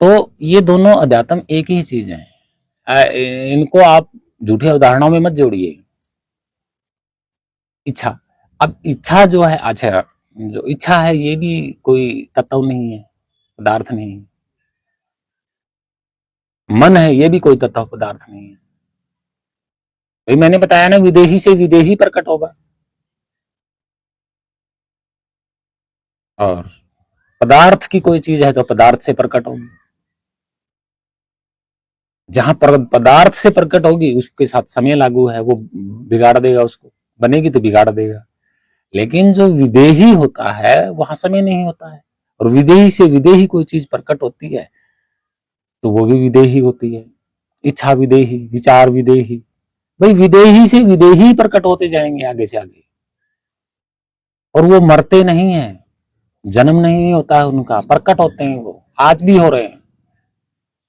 B: तो ये दोनों अध्यात्म एक ही चीज है, इनको आप झूठी अवधारणाओं में मत जोड़िए। इच्छा, अब इच्छा जो है, अच्छा, जो इच्छा है ये भी कोई तत्व नहीं है, पदार्थ नहीं है। मन है, ये भी कोई तत्व पदार्थ नहीं है। भाई मैंने बताया ना, विदेही से विदेही प्रकट होगा। और पदार्थ की कोई चीज है तो पदार्थ से प्रकट होगी। जहां पर पदार्थ से प्रकट होगी, उसके साथ समय लागू है, वो बिगाड़ देगा उसको, बनेगी तो बिगाड़ देगा। लेकिन जो विदेही होता है वहां समय नहीं होता है। और विदेही से विदेही कोई चीज प्रकट होती है तो वो भी विदेही होती है। इच्छा विदेही, विचार विदेही, भाई विदेही से विदेही प्रकट होते जाएंगे आगे से आगे, और वो मरते नहीं है, जन्म नहीं होता है उनका, प्रकट होते हैं वो, आज भी हो रहे हैं,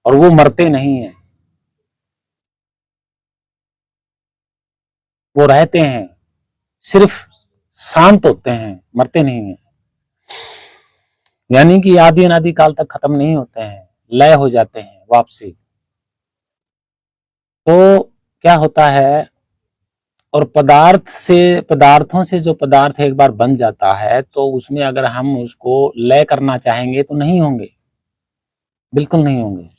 B: और वो मरते नहीं है, वो रहते हैं, सिर्फ शांत होते हैं, मरते नहीं है। यानी कि आदि अनादि काल तक खत्म नहीं होते हैं, लय हो जाते हैं वापसी। तो क्या होता है, और पदार्थों से जो पदार्थ एक बार बन जाता है तो उसमें अगर हम उसको लय करना चाहेंगे तो नहीं होंगे, बिल्कुल नहीं होंगे।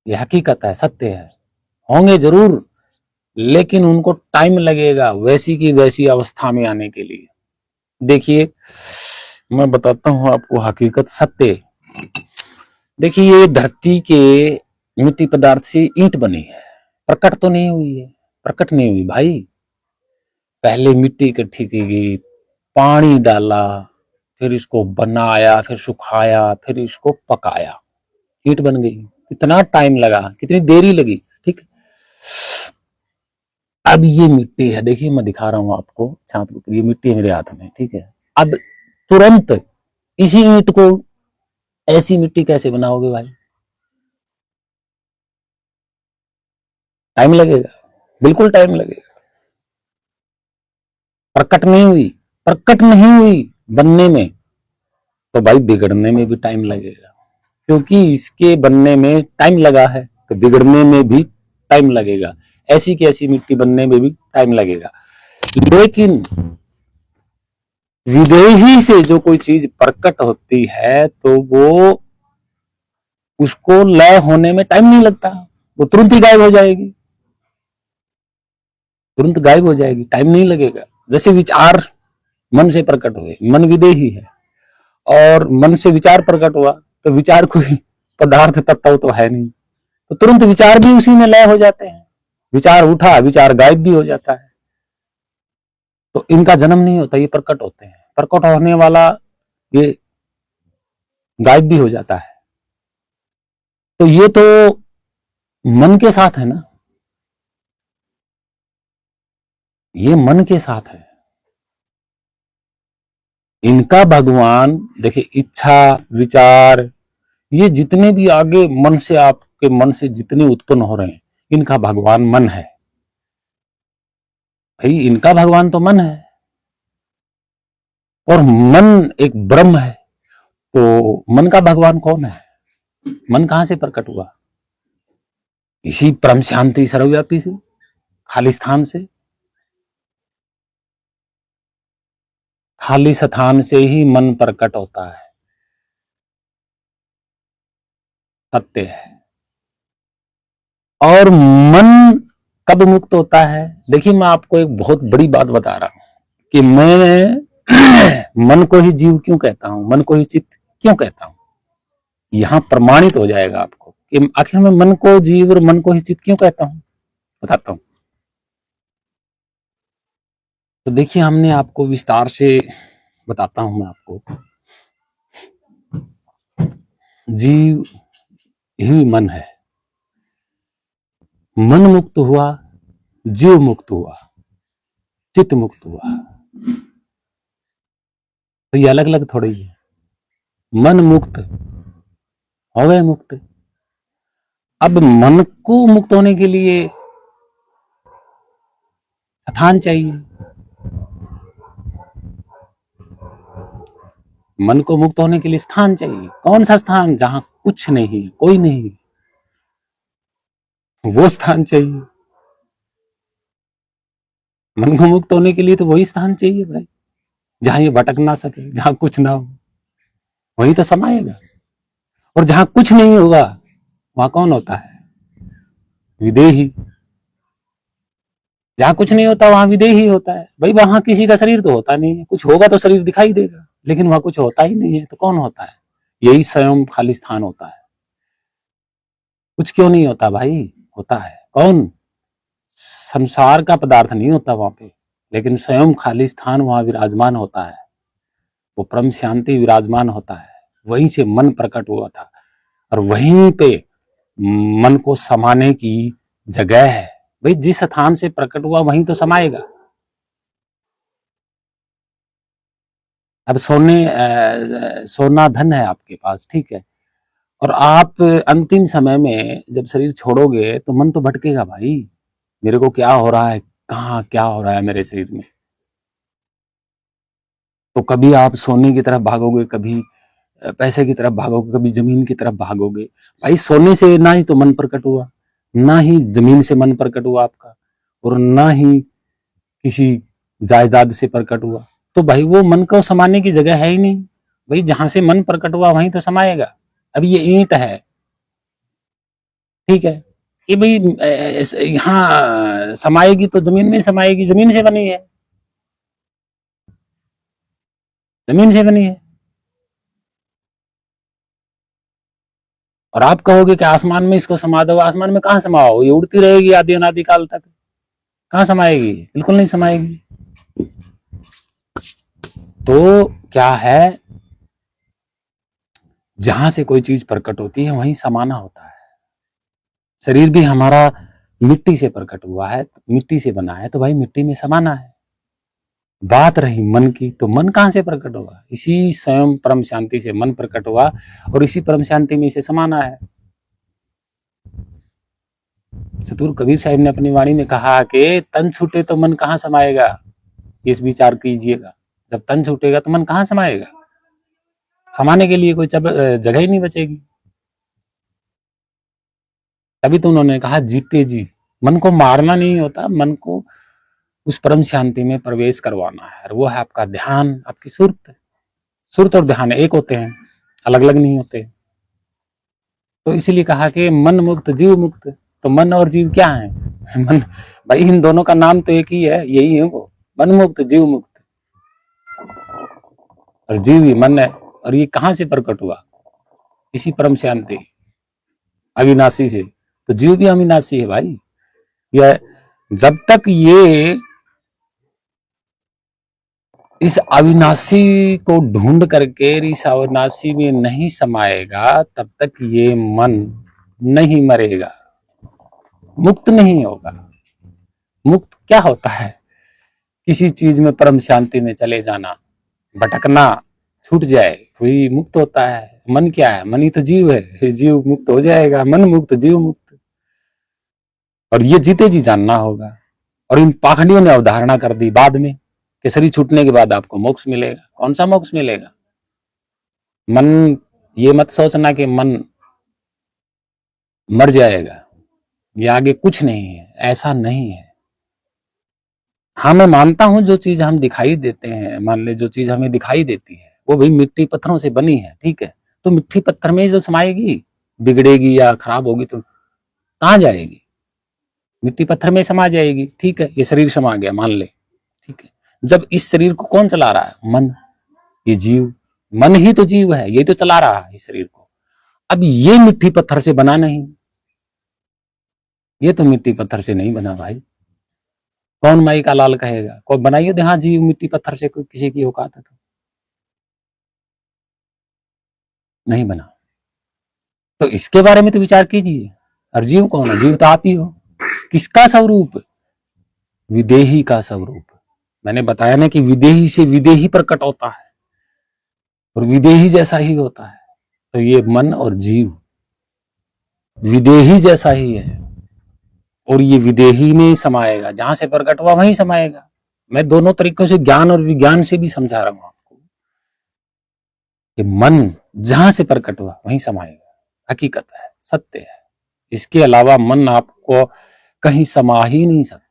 B: ये हकीकत है, सत्य है। होंगे जरूर, लेकिन उनको टाइम लगेगा वैसी की वैसी अवस्था में आने के लिए। देखिए मैं बताता हूं आपको हकीकत, सत्य। देखिए ये धरती के मिट्टी पदार्थ से ईंट बनी है, प्रकट तो नहीं हुई है, प्रकट नहीं हुई भाई। पहले मिट्टी इकट्ठी की गई, पानी डाला, फिर इसको बनाया, फिर सुखाया, फिर इसको पकाया, ईंट बन गई। कितना टाइम लगा, कितनी देरी लगी, ठीक। अब ये मिट्टी है, देखिए मैं दिखा रहा हूं आपको छाप के ऊपर, ये मिट्टी है मेरे हाथ में, ठीक है। अब तुरंत इसी ईंट को ऐसी मिट्टी कैसे बनाओगे भाई, टाइम लगेगा, बिल्कुल टाइम लगेगा। प्रकट नहीं हुई, प्रकट नहीं हुई बनने में, तो भाई बिगड़ने में भी टाइम लगेगा, क्योंकि इसके बनने में टाइम लगा है तो बिगड़ने में भी टाइम लगेगा, ऐसी की ऐसी मिट्टी बनने में भी टाइम लगेगा। लेकिन विदेही से जो कोई चीज प्रकट होती है तो वो, उसको लय होने में टाइम नहीं लगता, वो तुरंत ही गायब हो जाएगी, तुरंत गायब हो जाएगी, टाइम नहीं लगेगा। जैसे विचार मन से प्रकट हुए, मन विदेही है, और मन से विचार प्रकट हुआ तो विचार कोई पदार्थ तत्व तो है नहीं, तो तुरंत विचार भी उसी में लय हो जाते हैं। विचार उठा, विचार गायब भी हो जाता है। तो इनका जन्म नहीं होता, ये प्रकट होते हैं, प्रकट होने वाला ये गायब भी हो जाता है। तो ये तो मन के साथ है ना, ये मन के साथ है। इनका भगवान देखिए, इच्छा विचार ये जितने भी आगे मन से, आपके मन से जितने उत्पन्न हो रहे हैं, इनका भगवान मन है भाई, इनका भगवान तो मन है, और मन एक ब्रह्म है। तो मन का भगवान कौन है, मन कहां से प्रकट हुआ, इसी परम शांति सर्वव्यापी से, खाली स्थान से, खाली स्थान से ही मन प्रकट होता है, सत्य है। और मन कब मुक्त होता है, देखिए मैं आपको एक बहुत बड़ी बात बता रहा हूं कि मैं मन को ही जीव क्यों कहता हूं, मन को ही चित्त क्यों कहता हूं, यहां प्रमाणित हो जाएगा आपको कि आखिर मैं मन को जीव और मन को ही चित्त क्यों कहता हूं, बताता हूं। तो देखिए हमने आपको विस्तार से बताता हूं मैं आपको, जीव ही मन है, मन मुक्त हुआ, जीव मुक्त हुआ, चित्त मुक्त हुआ, तो ये अलग अलग थोड़ी है। मन मुक्त हो गए मुक्त। अब मन को मुक्त होने के लिए स्थान चाहिए, मन को मुक्त होने के लिए स्थान चाहिए। कौन सा स्थान, जहां कुछ नहीं, कोई नहीं, वो स्थान चाहिए। मन को मुक्त होने के लिए तो वही स्थान चाहिए भाई, जहां ये भटक ना सके, जहां कुछ ना हो, वही तो समाएगा। और जहां कुछ नहीं होगा वहां कौन होता है, विदेही। जहां कुछ नहीं होता वहां विदेही होता है भाई, वहां किसी का शरीर तो होता नहीं है, कुछ होगा तो शरीर दिखाई देगा, लेकिन वहां कुछ होता ही नहीं है, तो कौन होता है, यही स्वयं खाली स्थान होता है। कुछ क्यों नहीं होता भाई, होता है, कौन, संसार का पदार्थ नहीं होता वहां पे, लेकिन स्वयं खाली स्थान वहां विराजमान होता है, वो परम शांति विराजमान होता है, वहीं से मन प्रकट हुआ था, और वहीं पे मन को समाने की जगह है, भाई जिस स्थान से प्रकट हुआ वहीं तो समाएगा। अब सोना धन है आपके पास, ठीक है, और आप अंतिम समय में जब शरीर छोड़ोगे तो मन तो भटकेगा भाई, मेरे को क्या हो रहा है, कहाँ क्या हो रहा है मेरे शरीर में। तो कभी आप सोने की तरफ भागोगे, कभी पैसे की तरफ भागोगे, कभी जमीन की तरफ भागोगे। भाई सोने से ना ही तो मन प्रकट हुआ, ना ही जमीन से मन प्रकट हुआ आपका, और ना ही किसी जायदाद से प्रकट हुआ। तो भाई वो मन को समाने की जगह है ही नहीं। भाई जहां से मन प्रकट हुआ वहीं तो समाएगा। अब ये ईंट है, ठीक है, ये भाई यहाँ समाएगी तो जमीन में समाएगी, जमीन से बनी है, जमीन से बनी है। और आप कहोगे कि आसमान में इसको समा दो, आसमान में कहाँ समाओ, ये उड़ती रहेगी आदि अनादि काल तक, कहाँ समाएगी, बिल्कुल नहीं समाएगी। तो क्या है, जहां से कोई चीज प्रकट होती है वहीं समाना होता है। शरीर भी हमारा मिट्टी से प्रकट हुआ है, मिट्टी से बना है, तो भाई मिट्टी में समाना है। बात रही मन की, तो मन कहां से प्रकट होगा, इसी स्वयं परम शांति से मन प्रकट हुआ, और इसी परम शांति में इसे समाना है। सतगुरु कबीर साहिब ने अपनी वाणी में कहा कि तन छूटे तो मन कहाँ समाएगा। इस विचार कीजिएगा, जब तन छूटेगा तो मन कहाँ समाएगा, समाने के लिए कोई जगह ही नहीं बचेगी। तभी तो उन्होंने कहा जीते जी, मन को मारना नहीं होता, मन को उस परम शांति में प्रवेश करवाना है, और वो है आपका ध्यान, आपकी सुरत। सुरत और ध्यान एक होते हैं, अलग अलग नहीं होते। तो इसीलिए कहा कि मन मुक्त जीव मुक्त। तो मन और जीव क्या है मन, भाई इन दोनों का नाम तो एक ही है, यही है वो, मन मुक्त जीव मुक्त। और जीव ही मन है, और ये कहां से प्रकट हुआ, इसी परम शांति अविनाशी से। तो जीव भी अविनाशी है भाई। यह जब तक ये इस अविनाशी को ढूंढ करके इस अविनाशी में नहीं समाएगा, तब तक ये मन नहीं मरेगा, मुक्त नहीं होगा। मुक्त क्या होता है, किसी चीज में परम शांति में चले जाना, भटकना छूट जाए, वही मुक्त होता है। मन क्या है, मन ही तो जीव है, जीव मुक्त हो जाएगा, मन मुक्त जीव मुक्त। और ये जीते जी जानना होगा। और इन पाखंडियों ने अवधारणा कर दी बाद में कि शरीर छूटने के बाद आपको मोक्ष मिलेगा। कौन सा मोक्ष मिलेगा, मन, ये मत सोचना कि मन मर जाएगा, ये आगे कुछ नहीं है, ऐसा नहीं है। हाँ मैं मानता हूं जो चीज हम दिखाई देते हैं, मान ले जो चीज हमें दिखाई देती है वो भी मिट्टी पत्थरों से बनी है, ठीक है, तो मिट्टी पत्थर में ही जो समाएगी, बिगड़ेगी या खराब होगी तो कहाँ जाएगी, मिट्टी पत्थर में समा जाएगी। ठीक है, ये शरीर समा गया मान ले, ठीक है, जब इस शरीर को कौन चला रहा है, मन, ये जीव, मन ही तो जीव है, ये तो चला रहा है इस शरीर को। अब ये मिट्टी पत्थर से बना नहीं, ये तो मिट्टी पत्थर से नहीं बना भाई। कौन माई का लाल कहेगा, कोई बनाइए दे, हाँ जीव मिट्टी पत्थर से कोई किसी की औकात है तो नहीं बना। तो इसके बारे में तो विचार कीजिए। और जीव कौन है, जीव तो आप ही हो। किसका स्वरूप, विदेही का स्वरूप। मैंने बताया ना कि विदेही से विदेही प्रकट होता है, और विदेही जैसा ही होता है। तो ये मन और जीव विदेही जैसा ही है, और ये विदेही में ही समाएगा, जहां से प्रकट हुआ वहीं समाएगा। मैं दोनों तरीकों से, ज्ञान और विज्ञान से भी समझा रहा हूं आपको कि मन जहां से प्रकट हुआ वहीं समाएगा, हकीकत है, सत्य है। इसके अलावा मन आपको कहीं समा ही नहीं सकता।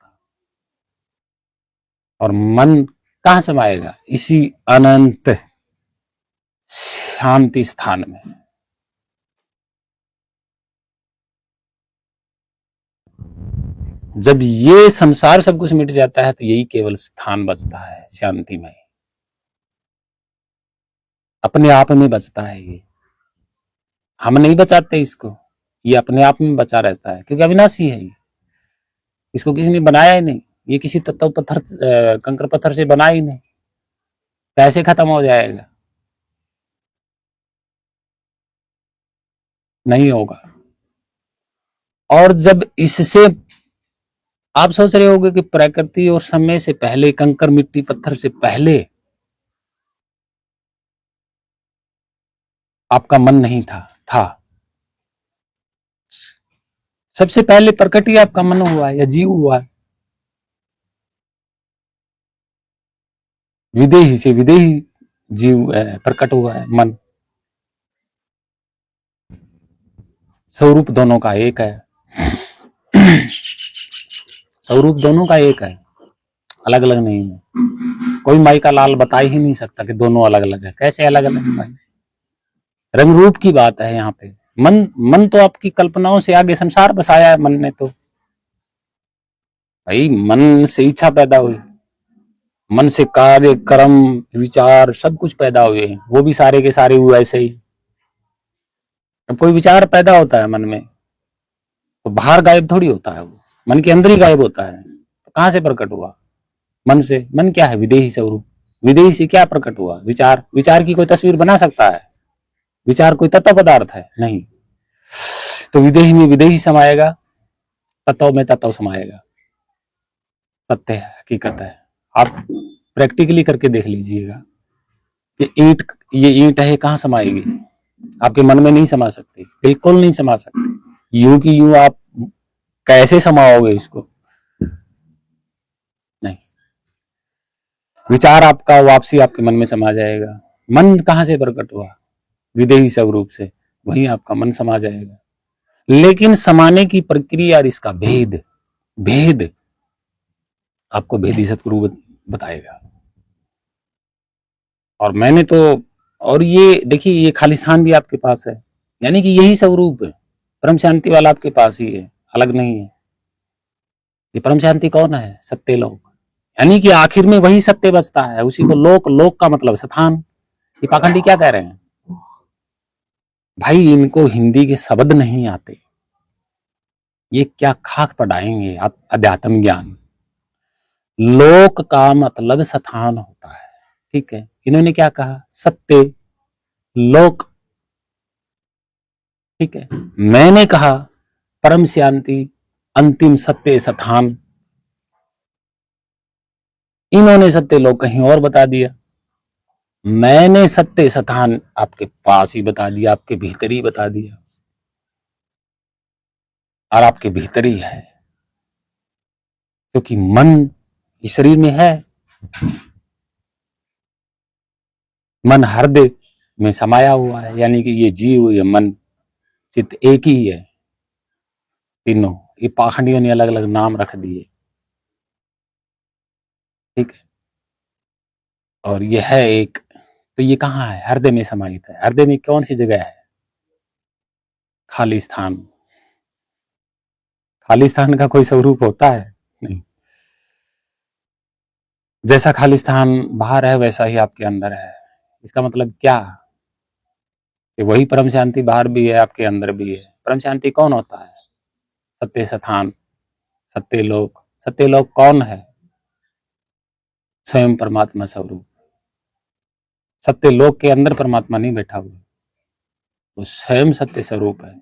B: और मन कहां समाएगा, इसी अनंत शांति स्थान में। जब ये संसार सब कुछ मिट जाता है तो यही केवल स्थान बचता है शांतिमय, अपने आप में बचता है ये। हम नहीं बचाते इसको, ये अपने आप में बचा रहता है, क्योंकि अविनाशी है ये, इसको किसी ने बनाया ही नहीं। ये किसी तत्व पत्थर, कंकर पत्थर से बना ही नहीं, कैसे खत्म हो जाएगा, नहीं होगा। और जब इससे आप सोच रहे होंगे कि प्रकृति और समय से पहले, कंकर मिट्टी पत्थर से पहले आपका मन नहीं था। सबसे पहले प्रकट ही आपका मन हुआ है या जीव हुआ है। विदेही से विदेही जीव प्रकट हुआ है मन। स्वरूप दोनों का एक है। स्वरूप दोनों का एक है, अलग अलग नहीं है। कोई माई का लाल बता ही नहीं सकता कि दोनों अलग अलग है। कैसे अलग अलग है भाई? रंग रूप की बात है यहाँ पे। मन तो आपकी कल्पनाओं से आगे संसार बसाया है मन ने। तो भाई मन से इच्छा पैदा हुई, मन से कार्य कर्म विचार सब कुछ पैदा हुए हैं, वो भी सारे के सारे हुए ऐसे ही। अब कोई विचार पैदा होता है मन में तो बाहर गायब थोड़ी होता है, वो मन के अंदर ही गायब होता है। तो कहां से प्रकट हुआ? मन से। मन क्या है? विदेही स्वरूप। विदेही से क्या प्रकट हुआ? विचार। विचार की कोई तस्वीर बना सकता है? विचार कोई तत्व पदार्थ है? नहीं। तो विदेही में विदेही समाएगा, तत्व में तत्व समाएगा। सत्य है, हकीकत है। आप प्रैक्टिकली करके देख लीजिएगा कि ये ईंट है, कहां समाएगी? आपके मन में नहीं समा सकती, बिल्कुल नहीं समा सकती। यूं की यूं आप कैसे समाओगे इसको? नहीं। विचार आपका वापसी आपके मन में समा जाएगा। मन कहां से प्रकट हुआ? विदेही स्वरूप से। वहीं आपका मन समा जाएगा। लेकिन समाने की प्रक्रिया और इसका भेद भेद आपको भेदी सतगुरु बताएगा। और मैंने तो, और ये देखिए, ये खालिस्तान भी आपके पास है, यानी कि यही स्वरूप है। परम शांति वाला आपके पास ही है, अलग नहीं है। ये परम शांति कौन है? सत्य लोक। यानी कि आखिर में वही सत्य बचता है, उसी को लोक। लोक का मतलब स्थान। ये पाखंडी क्या कह रहे हैं भाई? इनको हिंदी के शब्द नहीं आते, ये क्या खाक पढ़ाएंगे अध्यात्म ज्ञान। लोक का मतलब स्थान होता है, ठीक है। इन्होंने क्या कहा? सत्य लोक, ठीक है। मैंने कहा परम शांति अंतिम सत्य स्थान। इन्होंने सत्य लोक कहीं और बता दिया। मैंने सत्य स्थान आपके पास ही बता दिया, आपके भीतर ही बता दिया, और आपके भीतर ही है। क्योंकि मन इस शरीर में है, मन हृदय में समाया हुआ है। यानी कि ये जीव, ये मन, चित्त एक ही है तीनों। ये पाखंडियों ने अलग अलग नाम रख दिए, ठीक है। और ये है एक। तो ये कहाँ है? हृदय में समाहित है। हृदय में कौन सी जगह है? खालिस्तान। खालिस्तान का कोई स्वरूप होता है? नहीं। जैसा खालिस्तान बाहर है वैसा ही आपके अंदर है। इसका मतलब क्या? कि वही परम शांति बाहर भी है, आपके अंदर भी है। परम शांति कौन होता है? सत्य स्थान, सत्य लोक। सत्य लोक कौन है? स्वयं परमात्मा स्वरूप। सत्य लोक के अंदर परमात्मा नहीं बैठा हुआ, वो स्वयं सत्य स्वरूप है।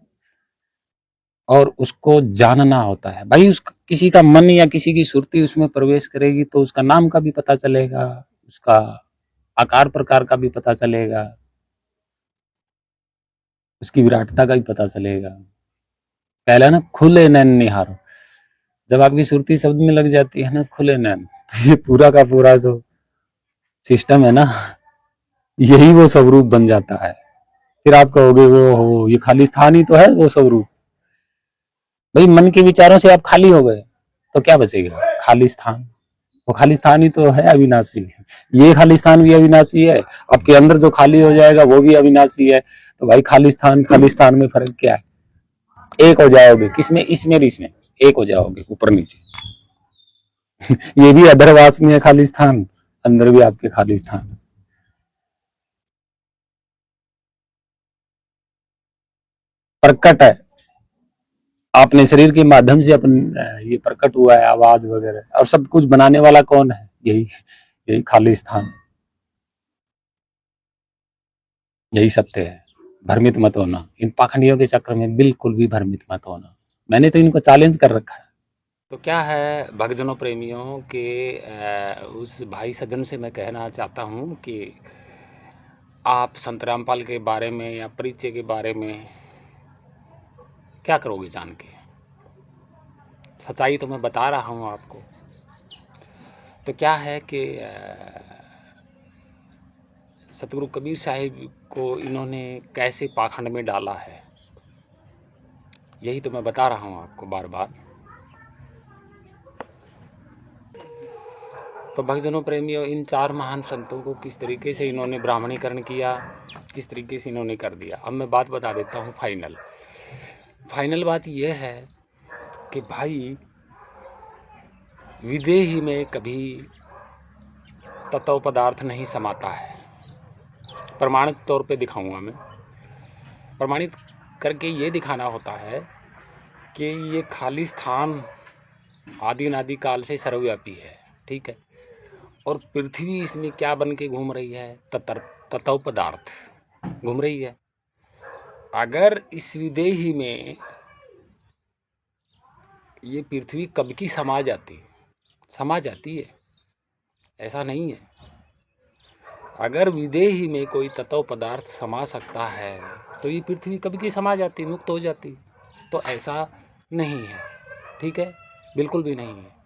B: और उसको जानना होता है भाई। उस किसी का मन या किसी की सुरती उसमें प्रवेश करेगी तो उसका नाम का भी पता चलेगा, उसका आकार प्रकार का भी पता चलेगा, उसकी विराटता का भी पता चलेगा। पहले ना खुले नैन निहारो। जब आपकी सुरती शब्द में लग जाती है ना, खुले नैन, तो ये पूरा का पूरा जो सिस्टम है ना, यही वो स्वरूप बन जाता है। फिर आप कहोगे वो हो, ये खालिस्तान ही तो है वो स्वरूप। भाई मन के विचारों से आप खाली हो गए तो क्या बचेगा? खालिस्तान। वो खालिस्तान ही तो है, अविनाशी। ये खालिस्तान भी अविनाशी है, आपके अंदर जो खाली हो जाएगा वो भी अविनाशी है। तो भाई खालिस्तान खालिस्तान में फर्क क्या है? एक हो जाओगे किसमें? इसमें और इसमें एक हो जाओगे, ऊपर नीचे। ये भी अधरवास में है खालिस्तान, अंदर भी आपके खालिस्तान। प्रकट है अपने शरीर के माध्यम से, अपन ये प्रकट हुआ है, आवाज वगैरह। और सब कुछ बनाने वाला कौन है? यही यही खालिस्तान। यही सत्य है। भ्रमित मत होना, इन पाखंडियों के चक्कर में बिल्कुल भी भ्रमित मत होना। मैंने तो इनको चैलेंज कर रखा है। तो क्या है भक्तजनों प्रेमियों के उस भाई सज्जन से मैं कहना चाहता हूँ कि आप संत रामपाल के बारे में या परिचय के बारे में क्या करोगे जान के। सच्चाई तो मैं बता रहा हूँ आपको। तो क्या है कि सतगुरु कबीर साहिब को इन्होंने कैसे पाखंड में डाला है, यही तो मैं बता रहा हूँ आपको बार बार। तो भक्तजनों प्रेमियों, इन 4 महान संतों को किस तरीके से इन्होंने ब्राह्मणीकरण किया, किस तरीके से इन्होंने कर दिया। अब मैं बात बता देता हूँ फाइनल बात यह है कि भाई विदेही में कभी तत्व पदार्थ नहीं समाता है। प्रमाणित तौर पे दिखाऊंगा मैं। प्रमाणित करके ये दिखाना होता है कि ये खाली स्थान आदि अनादि काल से सर्वव्यापी है, ठीक है। और पृथ्वी इसमें क्या बन के घूम रही है, तत्व पदार्थ घूम रही है। अगर इस विदेही में ये पृथ्वी कब की समा जाती है, ऐसा नहीं है। अगर विदेही में कोई तत्व पदार्थ समा सकता है तो ये पृथ्वी कब की समा जाती, मुक्त हो जाती। तो ऐसा नहीं है, ठीक है, बिल्कुल भी नहीं है।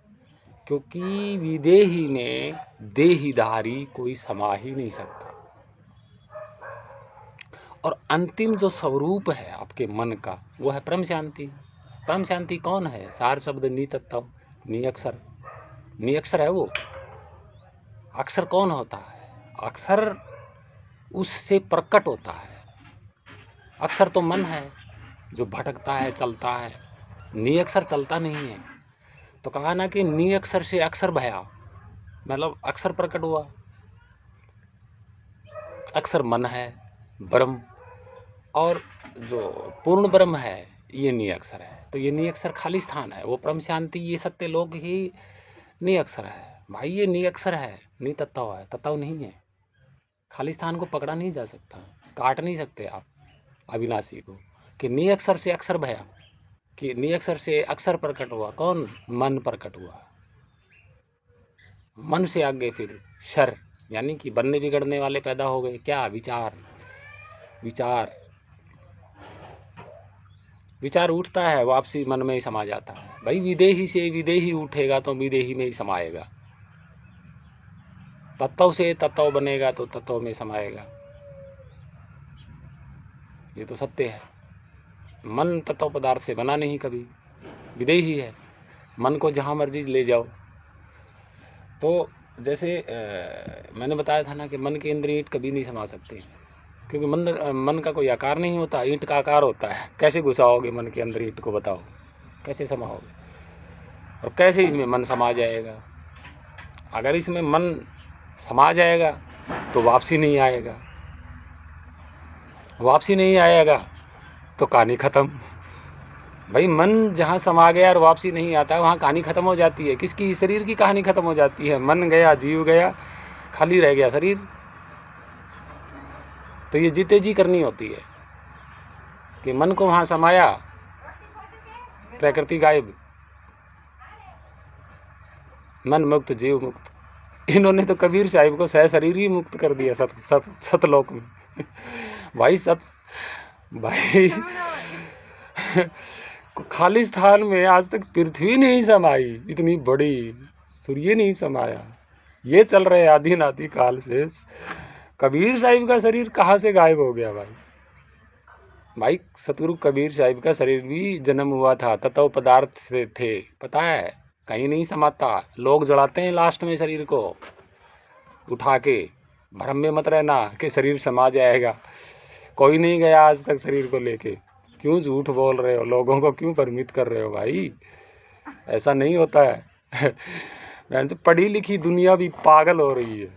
B: क्योंकि विदेही में देहीधारी कोई समा ही नहीं सकता। और अंतिम जो स्वरूप है आपके मन का, वो है परम शांति। परम शांति कौन है? सार शब्द नितत्व, निअक्षर। निअक्षर है वो। अक्षर कौन होता है? अक्षर उससे प्रकट होता है। अक्षर तो मन है जो भटकता है, चलता है। निअक्षर चलता नहीं है। तो कहा ना कि निअक्षर से अक्षर भया, मतलब अक्षर प्रकट हुआ। अक्षर मन है, ब्रह्म, और जो पूर्ण ब्रह्म है ये निअक्षर है। तो ये निअक्षर खाली स्थान है, वो परम शांति, ये सत्य लोक ही निअक्षर है। भाई ये निअक्षर है, नितत्व है, तत्व नहीं है। खाली स्थान को पकड़ा नहीं जा सकता, काट नहीं सकते आप अविनाशी को। कि निअक्षर से अक्षर भया, कि निअक्षर से अक्षर प्रकट हुआ। कौन? मन प्रकट हुआ। मन से आगे फिर शर, यानी कि बनने बिगड़ने वाले पैदा हो गए। क्या? विचार उठता है, वापसी मन में ही समा जाता है। भाई विदेही से विदेही उठेगा तो विदेही में ही समाएगा। तत्व से तत्व बनेगा तो तत्व में समाएगा। ये तो सत्य है। मन तत्व पदार्थ से बना नहीं, कभी विदेही है। मन को जहाँ मर्जी ले जाओ। तो जैसे मैंने बताया था ना कि मन के अंदर ईंट कभी नहीं समा सकते, क्योंकि मन का कोई आकार नहीं होता, ईंट का आकार होता है। कैसे घुसाओगे मन के अंदर ईंट को, बताओ कैसे समाओगे? और कैसे इसमें मन समा जाएगा? अगर इसमें मन समा जाएगा तो वापसी नहीं आएगा। वापसी नहीं आएगा तो कहानी ख़त्म। भाई मन जहाँ समा गया और वापसी नहीं आता, वहाँ कहानी ख़त्म हो जाती है। किसकी? शरीर की कहानी ख़त्म हो जाती है। मन गया, जीव गया, खाली रह गया शरीर। तो ये जीते जी करनी होती है कि मन को वहाँ समाया, प्रकृति गायब, मन मुक्त, जीव मुक्त। इन्होंने तो कबीर साहिब को सह शरीर ही मुक्त कर दिया सतलोक में। भाई खाली स्थान में आज तक पृथ्वी नहीं समाई, इतनी बड़ी सूर्य नहीं समाया। ये चल रहे आदि अनादि काल से। कबीर साहिब का शरीर कहाँ से गायब हो गया? भाई सतगुरु कबीर साहिब का शरीर भी जन्म हुआ था, तत्व पदार्थ से थे, पता है, कहीं नहीं समाता। लोग जलाते हैं लास्ट में शरीर को उठा के। भ्रम में मत रहना कि शरीर समा जाएगा। कोई नहीं गया आज तक शरीर को लेके। क्यों झूठ बोल रहे हो? लोगों को क्यों भ्रमित कर रहे हो भाई? ऐसा नहीं होता है। मैं तो पढ़ी लिखी दुनिया भी पागल हो रही है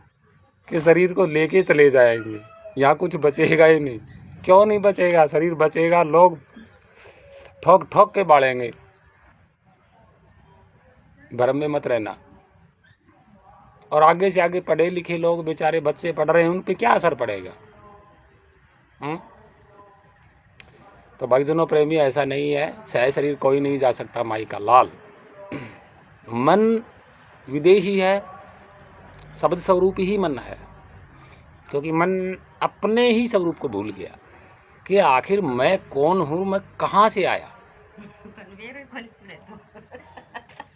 B: कि शरीर को लेके चले जाएंगे, यहाँ कुछ बचेगा ही नहीं। क्यों नहीं बचेगा? शरीर बचेगा, लोग ठोक ठोक के बाड़ेंगे। भ्रम में मत रहना। और आगे से आगे पढ़े लिखे लोग, बेचारे बच्चे पढ़ रहे हैं, उन पे क्या असर पड़ेगा? तो भक्तजनों प्रेमी, ऐसा नहीं है, सह शरीर कोई नहीं जा सकता माई का लाल।
C: मन विदेही है, शब्द स्वरूप ही मन है, क्योंकि मन अपने ही स्वरूप को भूल गया कि आखिर मैं कौन हूँ, मैं कहाँ से आया।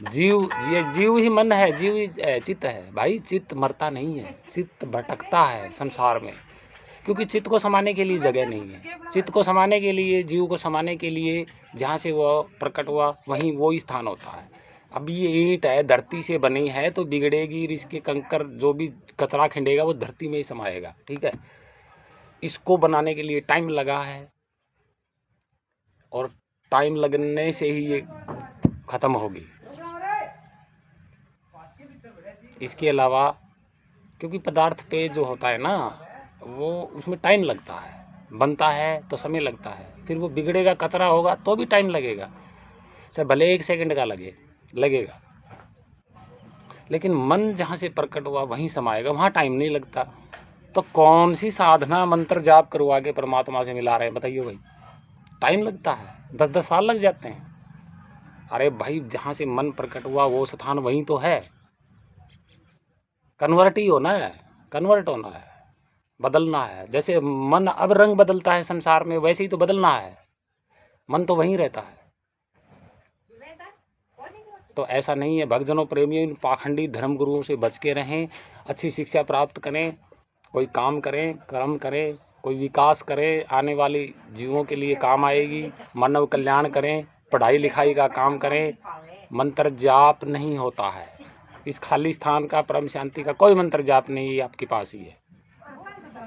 C: जीव ही मन है, जीव ही चित्त है। भाई चित्त मरता नहीं है, चित्त भटकता है संसार में, क्योंकि चित्त को समाने के लिए जगह नहीं है। चित्त को समाने के लिए, जीव को समाने के लिए जहाँ से वह प्रकट हुआ वहीं वो ही स्थान होता है। अब ये ईंट है, धरती से बनी है, तो बिगड़ेगी, इसके कंकर जो भी कचरा खिंडेगा वो धरती में ही समाएगा। ठीक है, इसको बनाने के लिए टाइम लगा है, और टाइम लगने से ही ये खत्म होगी। इसके अलावा क्योंकि पदार्थ पे जो होता है ना, वो उसमें टाइम लगता है, बनता है तो समय लगता है, फिर वो बिगड़ेगा, कचरा होगा तो भी टाइम लगेगा, चाहे भले 1 सेकंड का लगेगा। लेकिन मन जहाँ से प्रकट हुआ वहीं समाएगा, वहाँ टाइम नहीं लगता। तो कौन सी साधना मंत्र जाप करवा के परमात्मा से मिला रहे हैं, बताइए भाई। टाइम लगता है, 10-10 साल लग जाते हैं। अरे भाई, जहाँ से मन प्रकट हुआ वो स्थान वहीं तो है। कन्वर्ट ही होना है, कन्वर्ट होना है, बदलना है। जैसे मन अब रंग बदलता है संसार में, वैसे ही तो बदलना है। मन तो वहीं रहता है। तो ऐसा नहीं है। भक्तजनों, प्रेमियों, इन पाखंडी धर्म गुरुओं से बच के रहें, अच्छी शिक्षा प्राप्त करें, कोई काम करें, कर्म करें, कोई विकास करें, आने वाली जीवों के लिए काम आएगी, मानव कल्याण करें, पढ़ाई लिखाई का काम करें। मंत्र जाप नहीं होता है, इस खाली स्थान का, परम शांति का कोई मंत्र जाप नहीं, आपके पास ही है।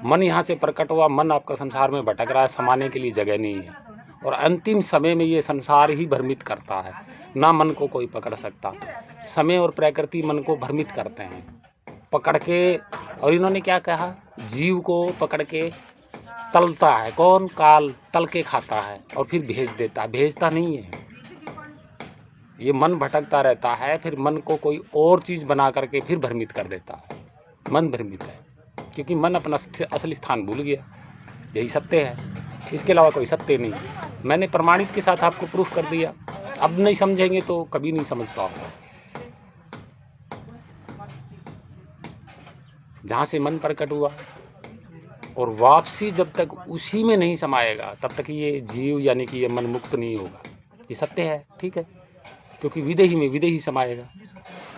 C: मन यहाँ से प्रकट हुआ, मन आपका संसार में भटक रहा है, समाने के लिए जगह नहीं है। और अंतिम समय में ये संसार ही भ्रमित करता है, ना मन को कोई पकड़ सकता। समय और प्रकृति मन को भ्रमित करते हैं, पकड़ के। और इन्होंने क्या कहा, जीव को पकड़ के तलता है। कौन? काल तल के खाता है और फिर भेज देता है। भेजता नहीं है, ये मन भटकता रहता है, फिर मन को कोई और चीज़ बना करके फिर भ्रमित कर देता है। मन भ्रमित है क्योंकि मन अपना असली स्थान भूल गया। यही सत्य है, इसके अलावा कोई सत्य नहीं। मैंने प्रमाणित के साथ आपको प्रूफ कर दिया। अब नहीं समझेंगे तो कभी नहीं समझ पाओगे। जहाँ से मन प्रकट हुआ और वापसी जब तक उसी में नहीं समाएगा, तब तक ये जीव यानी कि ये मन मुक्त नहीं होगा। ये सत्य है, ठीक है, क्योंकि विदेही में विदेही समाएगा।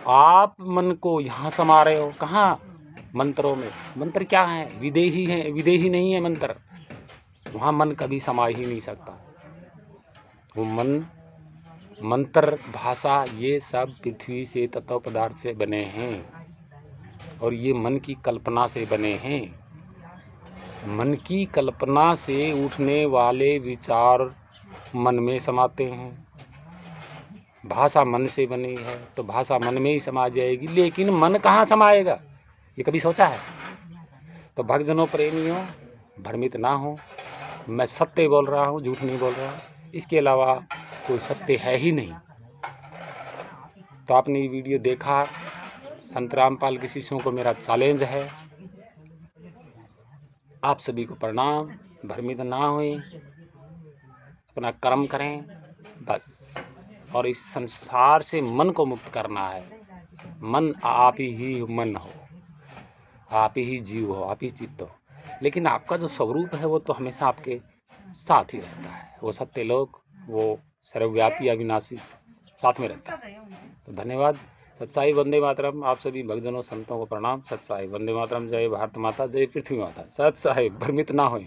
C: आप मन को यहाँ समा रहे हो, कहाँ? मंत्रों में। मंत्र क्या है? विदेही है, विदेही नहीं है मंत्र। वहाँ मन कभी समा ही नहीं सकता। वो मन, मंत्र, भाषा, ये सब पृथ्वी से, तत्व पदार्थ से बने हैं, और ये मन की कल्पना से बने हैं। मन की कल्पना से उठने वाले विचार मन में समाते हैं। भाषा मन से बनी है तो भाषा मन में ही समा जाएगी, लेकिन मन कहाँ समाएगा, ये कभी सोचा है? तो भक्तजनों, प्रेमियों, भ्रमित ना हो। मैं सत्य बोल रहा हूँ, झूठ नहीं बोल रहा। इसके अलावा कोई सत्य है ही नहीं। तो आपने ये वीडियो देखा, संत रामपाल के शिष्यों को मेरा चैलेंज है। आप सभी को प्रणाम। भ्रमित ना होए, अपना कर्म करें बस। और इस संसार से मन को मुक्त करना है। मन आप ही मन हो, आप ही जीव हो, आप ही चित्त हो, लेकिन आपका जो स्वरूप है वो तो हमेशा आपके साथ ही रहता है। वो सत्य लोक, वो सर्वव्यापी अविनाशी साथ में रहता है। तो धन्यवाद। सत्साई वंदे मातरम। आप सभी भक्तजनों, संतों को प्रणाम। सत्साई वंदे मातरम। जय भारत माता, जय पृथ्वी माता। सत्साई, भ्रमित ना होए।